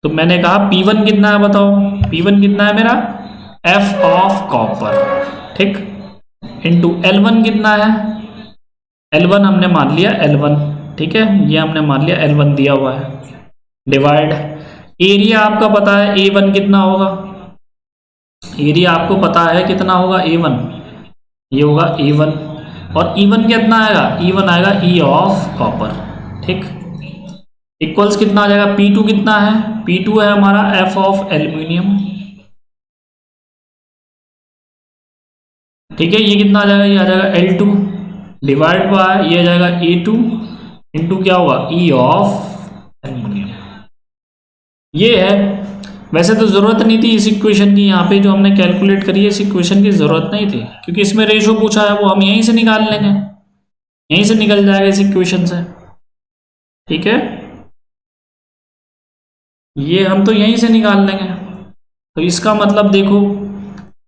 तो मैंने कहा P1 कितना है बताओ, P1 कितना है मेरा, F ऑफ कॉपर, ठीक, इंटू L1 कितना है, L1 हमने मान लिया L1, ठीक है, ये हमने मान लिया L1 दिया हुआ है, डिवाइड एरिया आपका पता है A1 कितना होगा, एरिया आपको पता है कितना होगा A1, ये होगा A1, और E1 कितना आएगा, E1 आएगा E ऑफ कॉपर, ठीक, इक्वल्स कितना आ जाएगा, P2 कितना है, P2 है हमारा F ऑफ एल्यूमिनियम, ठीक है, ये कितना आ जाएगा, ये आ जाएगा L2 डिवाइड बाय ये आ जाएगा A2 इंटू क्या होगा, E ऑफ एल्यूमिनियम। ये है, वैसे तो जरूरत नहीं थी इस इक्वेशन की, यहाँ पे जो हमने कैलकुलेट करी है इस इक्वेशन की जरूरत नहीं थी, क्योंकि इसमें रेशो पूछा है वो हम यहीं से निकाल लेंगे, यहीं से निकल जाएगा इस इक्वेशन से, ठीक है, ये हम तो यहीं से निकाल लेंगे। तो इसका मतलब देखो,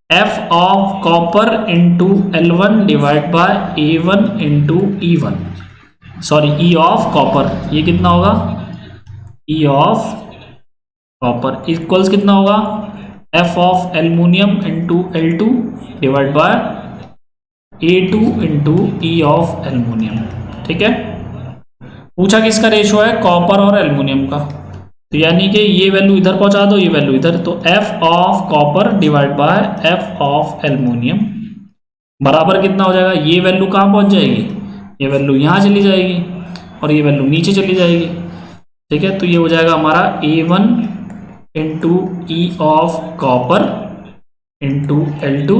F of copper into L1 divide by A1 into E1, sorry E of copper, ये कितना होगा, E ऑफ कॉपर इक्वल्स कितना होगा, F of aluminium into L2 divide by A2 into E of aluminium, ठीक है। पूछा किसका रेशो है, कॉपर और एल्यूमिनियम का, तो यानी कि ये वैल्यू इधर पहुंचा दो, ये वैल्यू इधर, तो F of copper divide by F of aluminium बराबर कितना हो जाएगा, ये वैल्यू कहाँ पहुंच जाएगी, ये वैल्यू यहाँ चली जाएगी और ये वैल्यू नीचे चली जाएगी, ठीक है। तो ये हो जाएगा हमारा A1 into E of copper into L2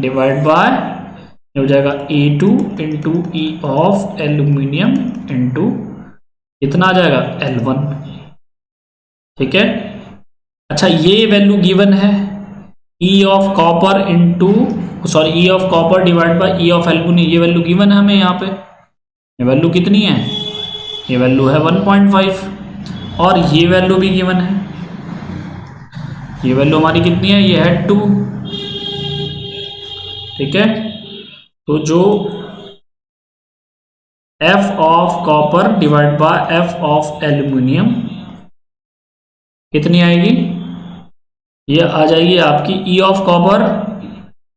divide by ये हो जाएगा A2 into E of aluminium into कितना आ जाएगा L1, ठीक है। अच्छा, ये वैल्यू गिवन है E of copper into sorry E of copper divide by E of aluminium, ये वैल्यू गिवन है हमें यहाँ पे, ये वैल्यू कितनी है, ये वैल्यू है 1.5, और ये वैल्यू भी गिवन है, ये वैल्यू हमारी कितनी है, ये है 2, ठीक है। तो जो F of copper divide by F of aluminium कितनी आएगी, ये आ जाएगी आपकी E ऑफ कॉपर,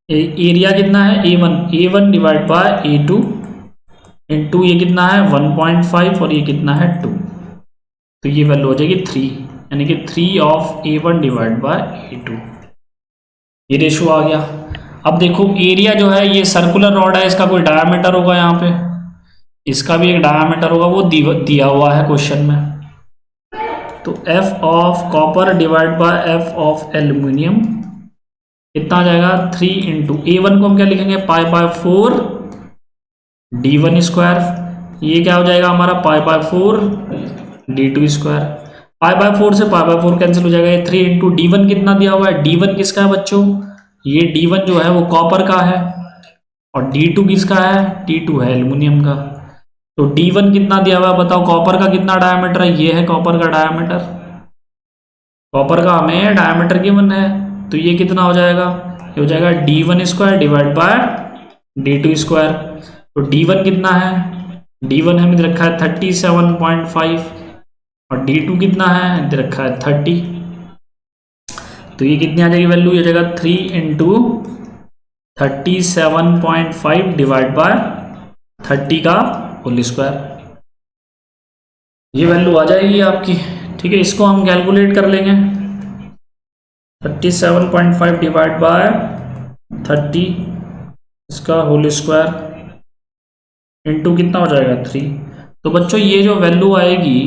एरिया कितना है A1 divide by A2 into ये कितना है 1.5 और ये कितना है 2, तो ये वैल्यू हो जाएगी 3, यानी कि 3 of A1 divide by A2, ये रेशो आ गया। अब देखो एरिया जो है ये सर्कुलर रॉड है, इसका कोई डायामीटर होगा, यहाँ पे इसका भी एक डायामीटर होगा, वो दिया हुआ है क्वेश्चन में। तो F of copper divide by F of aluminium कितना आ जाएगा, 3 इंटू A1 को हम क्या लिखेंगे, पाई बाय 4 D1 स्क्वायर, ये क्या हो जाएगा हमारा pi by 4 D2 square, pi by 4 से पाई बाय 4 कैंसिल हो जाएगा, ये 3 इंटू D1 कितना दिया हुआ है, D1 किसका है बच्चों, ये D1 जो है वो कॉपर का है, और D2 किसका है, D2 है एल्यूमिनियम का। तो D1 कितना दिया हुआ है बताओ, कॉपर का कितना डायमीटर है, ये है कॉपर का डायमीटर, कॉपर का हमें डायमीटर गिवन है, तो ये कितना हो जाएगा, ये हो जाएगा D1 square divide by d2 square. तो d1 कितना है, d1 हमें रखा है 37.5 और d2 कितना है, दे रखा है 30। तो ये कितनी आ जाएगी वैल्यू, ये जाएगा 3 इंटू 37.5 डिवाइड बाय 30 का होल स्क्वायर। ये वैल्यू आ जाएगी आपकी। ठीक है, इसको हम कैलकुलेट कर लेंगे। 37.5 डिवाइड बाय 30 इसका होल स्क्वायर इंटू कितना हो जाएगा 3। तो बच्चों ये जो वैल्यू आएगी,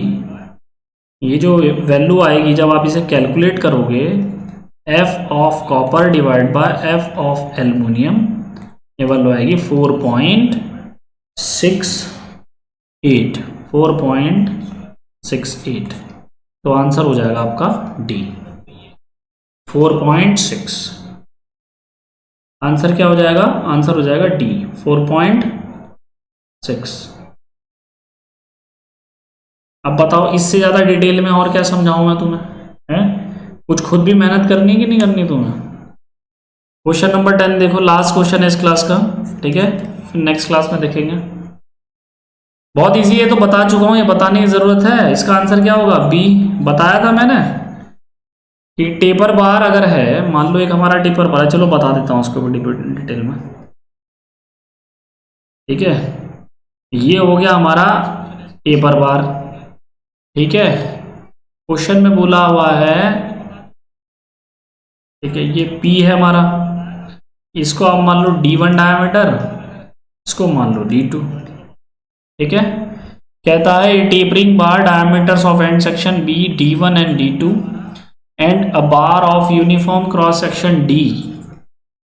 ये जो वैल्यू आएगी जब आप इसे कैलकुलेट करोगे, F of copper divide by F of aluminium, ये वैल्यू आएगी 4.68। तो आंसर हो जाएगा आपका डी 4.6। आंसर क्या हो जाएगा, आंसर हो जाएगा डी 4.6। अब बताओ इससे ज्यादा डिटेल में और क्या समझाऊं मैं तुम्हें, है कुछ खुद भी मेहनत करनी कि नहीं करनी तुम्हें। क्वेश्चन नंबर 10 देखो, लास्ट क्वेश्चन है इस क्लास का। ठीक है, फिर नेक्स्ट क्लास में देखेंगे। बहुत इजी है, तो बता चुका हूं, ये बताने की जरूरत है। इसका आंसर क्या होगा, बी। बताया था मैंने कि टेपर बार अगर है, मान लो एक हमारा टेपर बार है, चलो बता देता हूं उसको डिटेल में। ठीक है, ये हो गया हमारा टेपर बार। ठीक है, क्वेश्चन में बोला हुआ है, ठीक है, ये P है हमारा, इसको आप मान लो D1 डायमीटर, इसको मान लो D2। ठीक है, कहता है tapering bar diameters of and section B D1 and D2 and a bar of uniform cross section D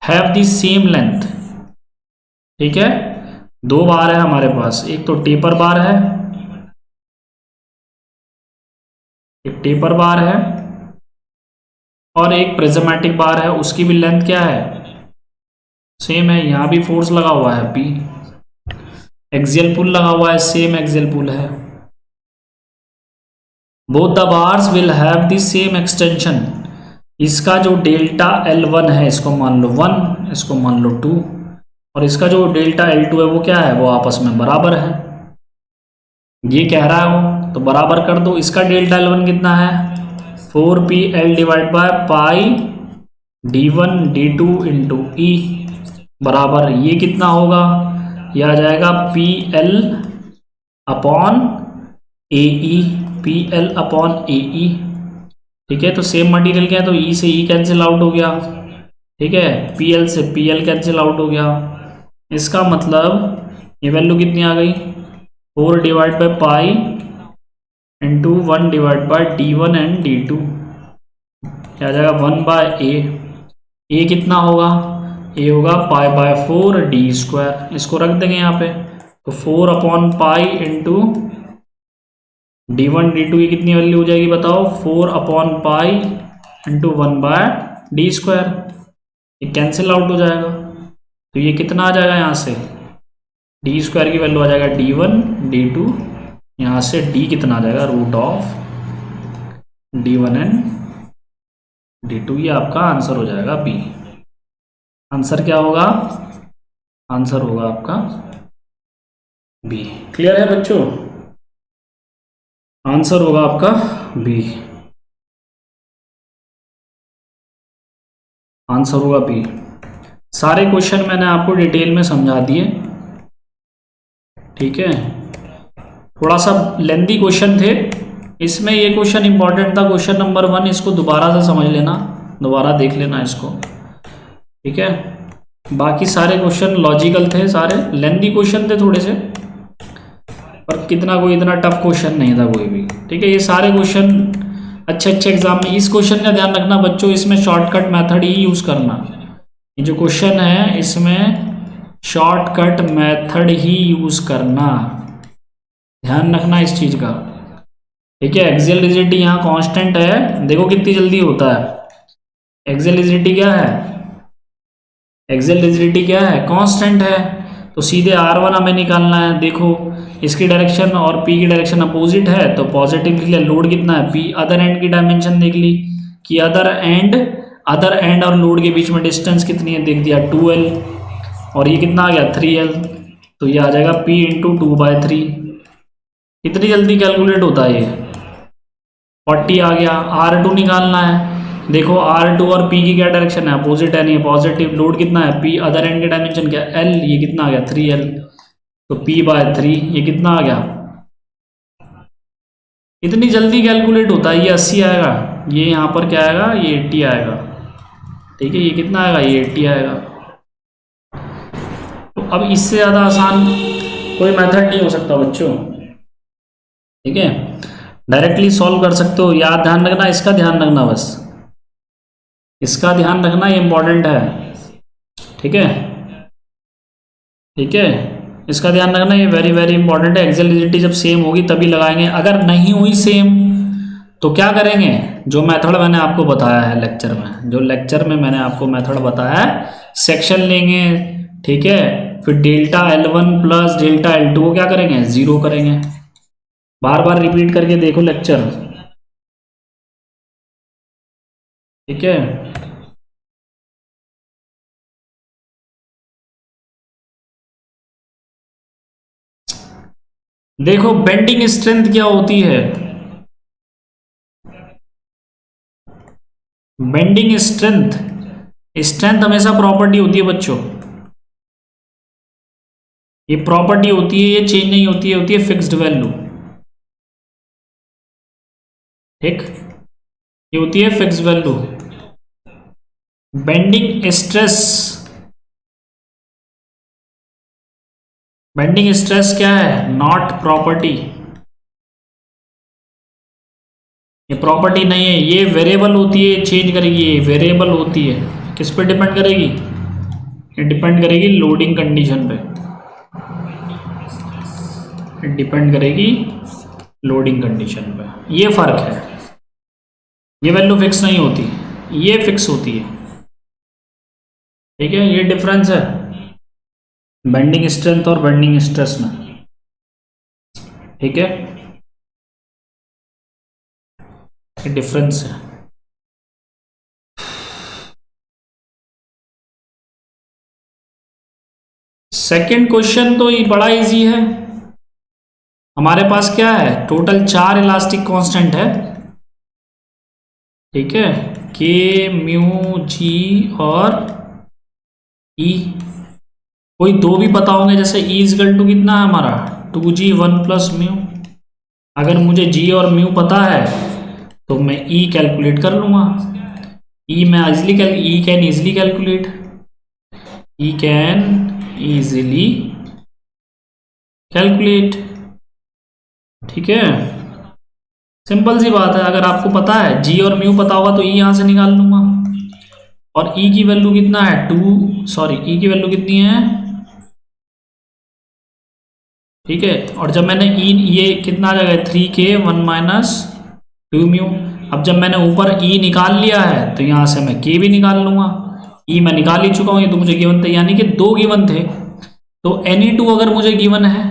have the same length. ठीक है, दो बार है हमारे पास, एक तो टेपर बार है, एक टेपर बार है और एक प्रिज्मेटिक बार है, उसकी भी लेंथ क्या है, सेम है। यहां भी फोर्स लगा हुआ है P, एक्सियल पुल लगा हुआ है, सेम एक्सियल पुल है। Both the bars will have the same extension. इसका जो डेल्टा L1 है इसको मान लो 1, इसको मान लो 2, और इसका जो डेल्टा L2 है वो क्या है, वो आपस में बराबर है। ये कह रहा है वो, तो बराबर कर दो। इसका डेल्टा L1 कितना है, 4PL divide by pi D1 D2 into E बराबर, ये कितना होगा, यह आ जाएगा PL upon AE, PL upon AE। ठीक है, तो सेम मटेरियल क्या है, तो E से E कैंसिल आउट हो गया। ठीक है, PL से PL कैंसिल आउट हो गया। इसका मतलब ये वैल्यू कितनी आ गई, 4 divide by pi into 1 divide by D1 and D2, क्या आ जाएगा 1 बाय A कितना होगा, A होगा पाई बाय 4 D स्क्वायर। इसको रख देंगे यहाँ पे, तो 4 upon pi into D1 D2 की कितनी वैल्यू हो जाएगी बताओ, 4 upon pi into 1 by D square. ये कैंसिल आउट हो जाएगा, तो ये कितना आ जाएगा, यहाँ से D स्क्वायर की वैल्यू आ जाएगा D1 D2, यहाँ से D कितना आ जाएगा, root of D1 and D2। ये आपका आंसर हो जाएगा B। आंसर क्या होगा, आंसर होगा आपका B। क्लियर है बच्चों, आंसर होगा आपका B, आंसर होगा B। सारे क्वेश्चन मैंने आपको डिटेल में समझा दिए। ठीक है, थोड़ा सा लेंथी क्वेश्चन थे, इसमें ये क्वेश्चन इंपॉर्टेंट था, क्वेश्चन नंबर 1, इसको दोबारा से समझ लेना, दोबारा देख लेना इसको। ठीक है, बाकी सारे क्वेश्चन लॉजिकल थे, सारे लेंथी क्वेश्चन थे थोड़े से, पर कितना कोई इतना टफ क्वेश्चन नहीं था कोई भी। ठीक है, ये सारे क्वेश्चन अच्छे एग्जाम में, इस क्वेश्चन का ध्यान रखना बच्चों, इसमें शॉर्टकट मेथड ही यूज करना। ये जो क्वेश्चन है इसमें शॉर्टकट मेथड ही यूज करना, ध्यान रखना इस चीज का। ठीक है, एक्सियल रिजिडिटी यहाँ कांस्टेंट है, देखो कितनी जल्दी होता है। एक्सियल रिजिडिटी क्या है, एक्सियल रिजिडिटी क्या है, कांस्टेंट है, तो सीधे R1 हमें निकालना है। देखो इसकी डायरेक्शन और P की डायरेक्शन अपोजिट है, तो पॉजिटिव लिख लिया। लोड कितना है P, अदर एंड की डायमेंशन देख ली कि अदर एंड और लोड के बीच में डिस्टेंस कितनी है, देख दिया 2L। और ये कितना आ गया 3L, तो ये आ जाएगा P इंटू 2/3। कितनी जल्दी कैलकुलेट होता है ये, 40 आ गया। R2 निकालना है, देखो R2 और P की क्या डायरेक्शन है, अपोजिट है, नहीं पॉजिटिव। लोड कितना है P, अदर एंड के डायमेंशन क्या L, ये कितना आ गया 3L, तो P/3 ये कितना आ गया, इतनी जल्दी कैलकुलेट होता है। ये 80 आएगा, ये यहाँ पर क्या आएगा, ये 80 आएगा। ठीक है, ये कितना आएगा, ये 80 आएगा। तो अब इससे ज़्यादा आसान कोई मेथड नहीं हो सकता बच्चों। ठीक है, डायरेक्टली सॉल्व कर सकते हो। याद ध्यान रखना, इसका ध्यान रखना, बस इसका ध्यान रखना, ये इंपॉर्टेंट है। ठीक है, ठीक है, इसका ध्यान रखना, ये वेरी वेरी इंपॉर्टेंट है। एक्सेलरिटी जब सेम होगी तभी लगाएंगे, अगर नहीं हुई सेम तो क्या करेंगे, जो मेथड मैंने आपको बताया है लेक्चर में, जो लेक्चर में मैंने आपको मेथड बताया है, सेक्शन लेंगे। ठीक है, फिर delta L1 plus delta L2 को क्या करेंगे, 0 करेंगे। बार बार रिपीट करके देखो लेक्चर। ठीक है, देखो बेंडिंग स्ट्रेंथ क्या होती है, बेंडिंग स्ट्रेंथ, स्ट्रेंथ हमेशा प्रॉपर्टी होती है बच्चों, ये प्रॉपर्टी होती है, ये चेंज नहीं होती है, होती है फिक्स्ड वैल्यू। ठीक, ये होती है fixed value. Bending stress, bending stress क्या है, नॉट प्रॉपर्टी, ये प्रॉपर्टी नहीं है, ये वेरिएबल होती है, चेंज करेगी, ये वेरिएबल होती है। किस पे डिपेंड करेगी, ये डिपेंड करेगी लोडिंग कंडीशन पे, डिपेंड करेगी लोडिंग कंडीशन पे। ये फर्क है, ये वैल्यू फिक्स नहीं होती, ये फिक्स होती है। ठीक है, ये डिफरेंस है बेंडिंग स्ट्रेंथ और बेंडिंग स्ट्रेस में। ठीक है, ये डिफरेंस है। सेकंड क्वेश्चन तो ये बड़ा इजी है। हमारे पास क्या है, टोटल 4 इलास्टिक कांस्टेंट है। ठीक है, के, म्यू, जी और ई, कोई दो भी पता होंगे, जैसे ई इजकल टू कितना है हमारा 2G 1 प्लस म्यू। अगर मुझे जी और म्यू पता है तो मैं ई कैलकुलेट कर लूंगा। ई मैं easily E can easily calculate, E can easily calculate. ठीक है, सिंपल सी बात है, अगर आपको पता है जी और म्यू पता होगा तो ई यहां से निकाल लूंगा। और ई की वैल्यू कितना है, ई की वैल्यू कितनी है। ठीक है, और जब मैंने ई, ये कितना आ जाएगा 3K 1 माइनस 2 म्यू। अब जब मैंने ऊपर ई निकाल लिया है तो यहां से मैं के भी निकाल लूंगा। ई मैं निकाल ही चुका हूं, ये तो मुझे गिवन थे, यानी कि 2 गिवन थे। तो Ni2 अगर मुझे गिवन है,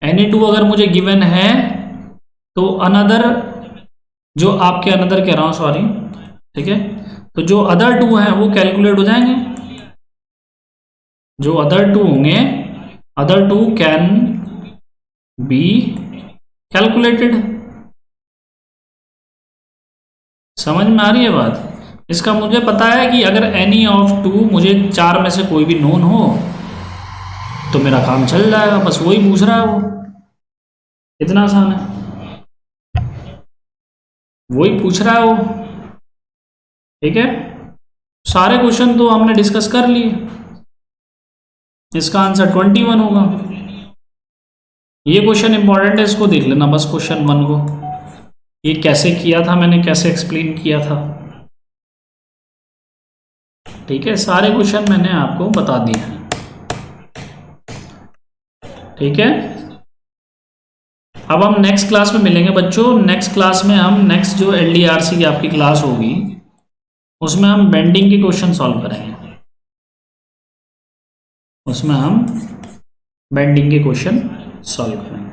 Ni2 अगर मुझे गिवन है तो अनदर, जो आपके अनदर कह रहा हूं सॉरी, ठीक है, तो जो अदर 2 हैं वो कैलकुलेट हो जाएंगे। जो अदर 2 होंगे, अदर 2 कैन बी कैलकुलेटेड। समझ में आ रही है बात। इसका मुझे पता है कि अगर एनी ऑफ 2 मुझे 4 में से कोई भी नोन हो तो मेरा काम चल जाएगा, बस वही पूछ रहा है वो, इतना आसान है, वही पूछ रहा है वो। ठीक है, सारे क्वेश्चन तो हमने डिस्कस कर लिए, इसका आंसर 21 होगा। ये क्वेश्चन इंपॉर्टेंट है, इसको देख लेना बस, क्वेश्चन 1 को, ये कैसे किया था मैंने, कैसे एक्सप्लेन किया था। ठीक है, सारे क्वेश्चन मैंने आपको बता दिए हैं। ठीक है, अब हम नेक्स्ट क्लास में मिलेंगे बच्चों। नेक्स्ट क्लास में हम नेक्स्ट जो LDRC की आपकी क्लास होगी उसमें हम बेंडिंग के क्वेश्चन सॉल्व करेंगे, उसमें हम बेंडिंग के क्वेश्चन सॉल्व करेंगे।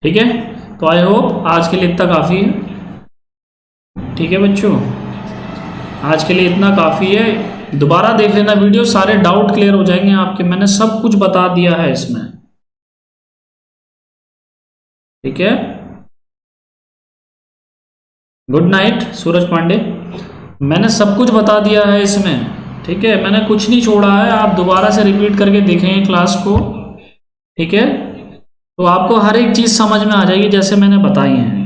ठीक है, तो आई होप आज के लिए इतना काफ़ी है। ठीक है बच्चों, आज के लिए इतना काफ़ी है। दोबारा देख लेना वीडियो, सारे डाउट क्लियर हो जाएंगे आपके। मैंने सब कुछ बता दिया है इसमें, ठीक है। गुड नाइट सूरज पांडे। मैंने सब कुछ बता दिया है इसमें, ठीक है, मैंने कुछ नहीं छोड़ा है। आप दोबारा से रिपीट करके देखेंगे क्लास को, ठीक है, तो आपको हर एक चीज़ समझ में आ जाएगी जैसे मैंने बताई है।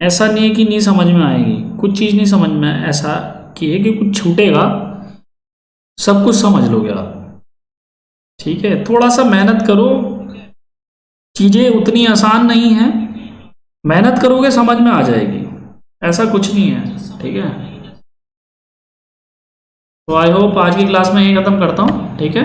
ऐसा नहीं है कि नहीं समझ में आएगी, कुछ चीज़ नहीं समझ में ऐसा कि है कि कुछ छूटेगा, सब कुछ समझ लोगे आप, ठीक है। थोड़ा सा मेहनत करो, चीज़ें उतनी आसान नहीं है, मेहनत करोगे समझ में आ जाएगी, ऐसा कुछ नहीं है, ठीक है। तो आई होप आज की क्लास में यही ख़त्म करता हूँ, ठीक है।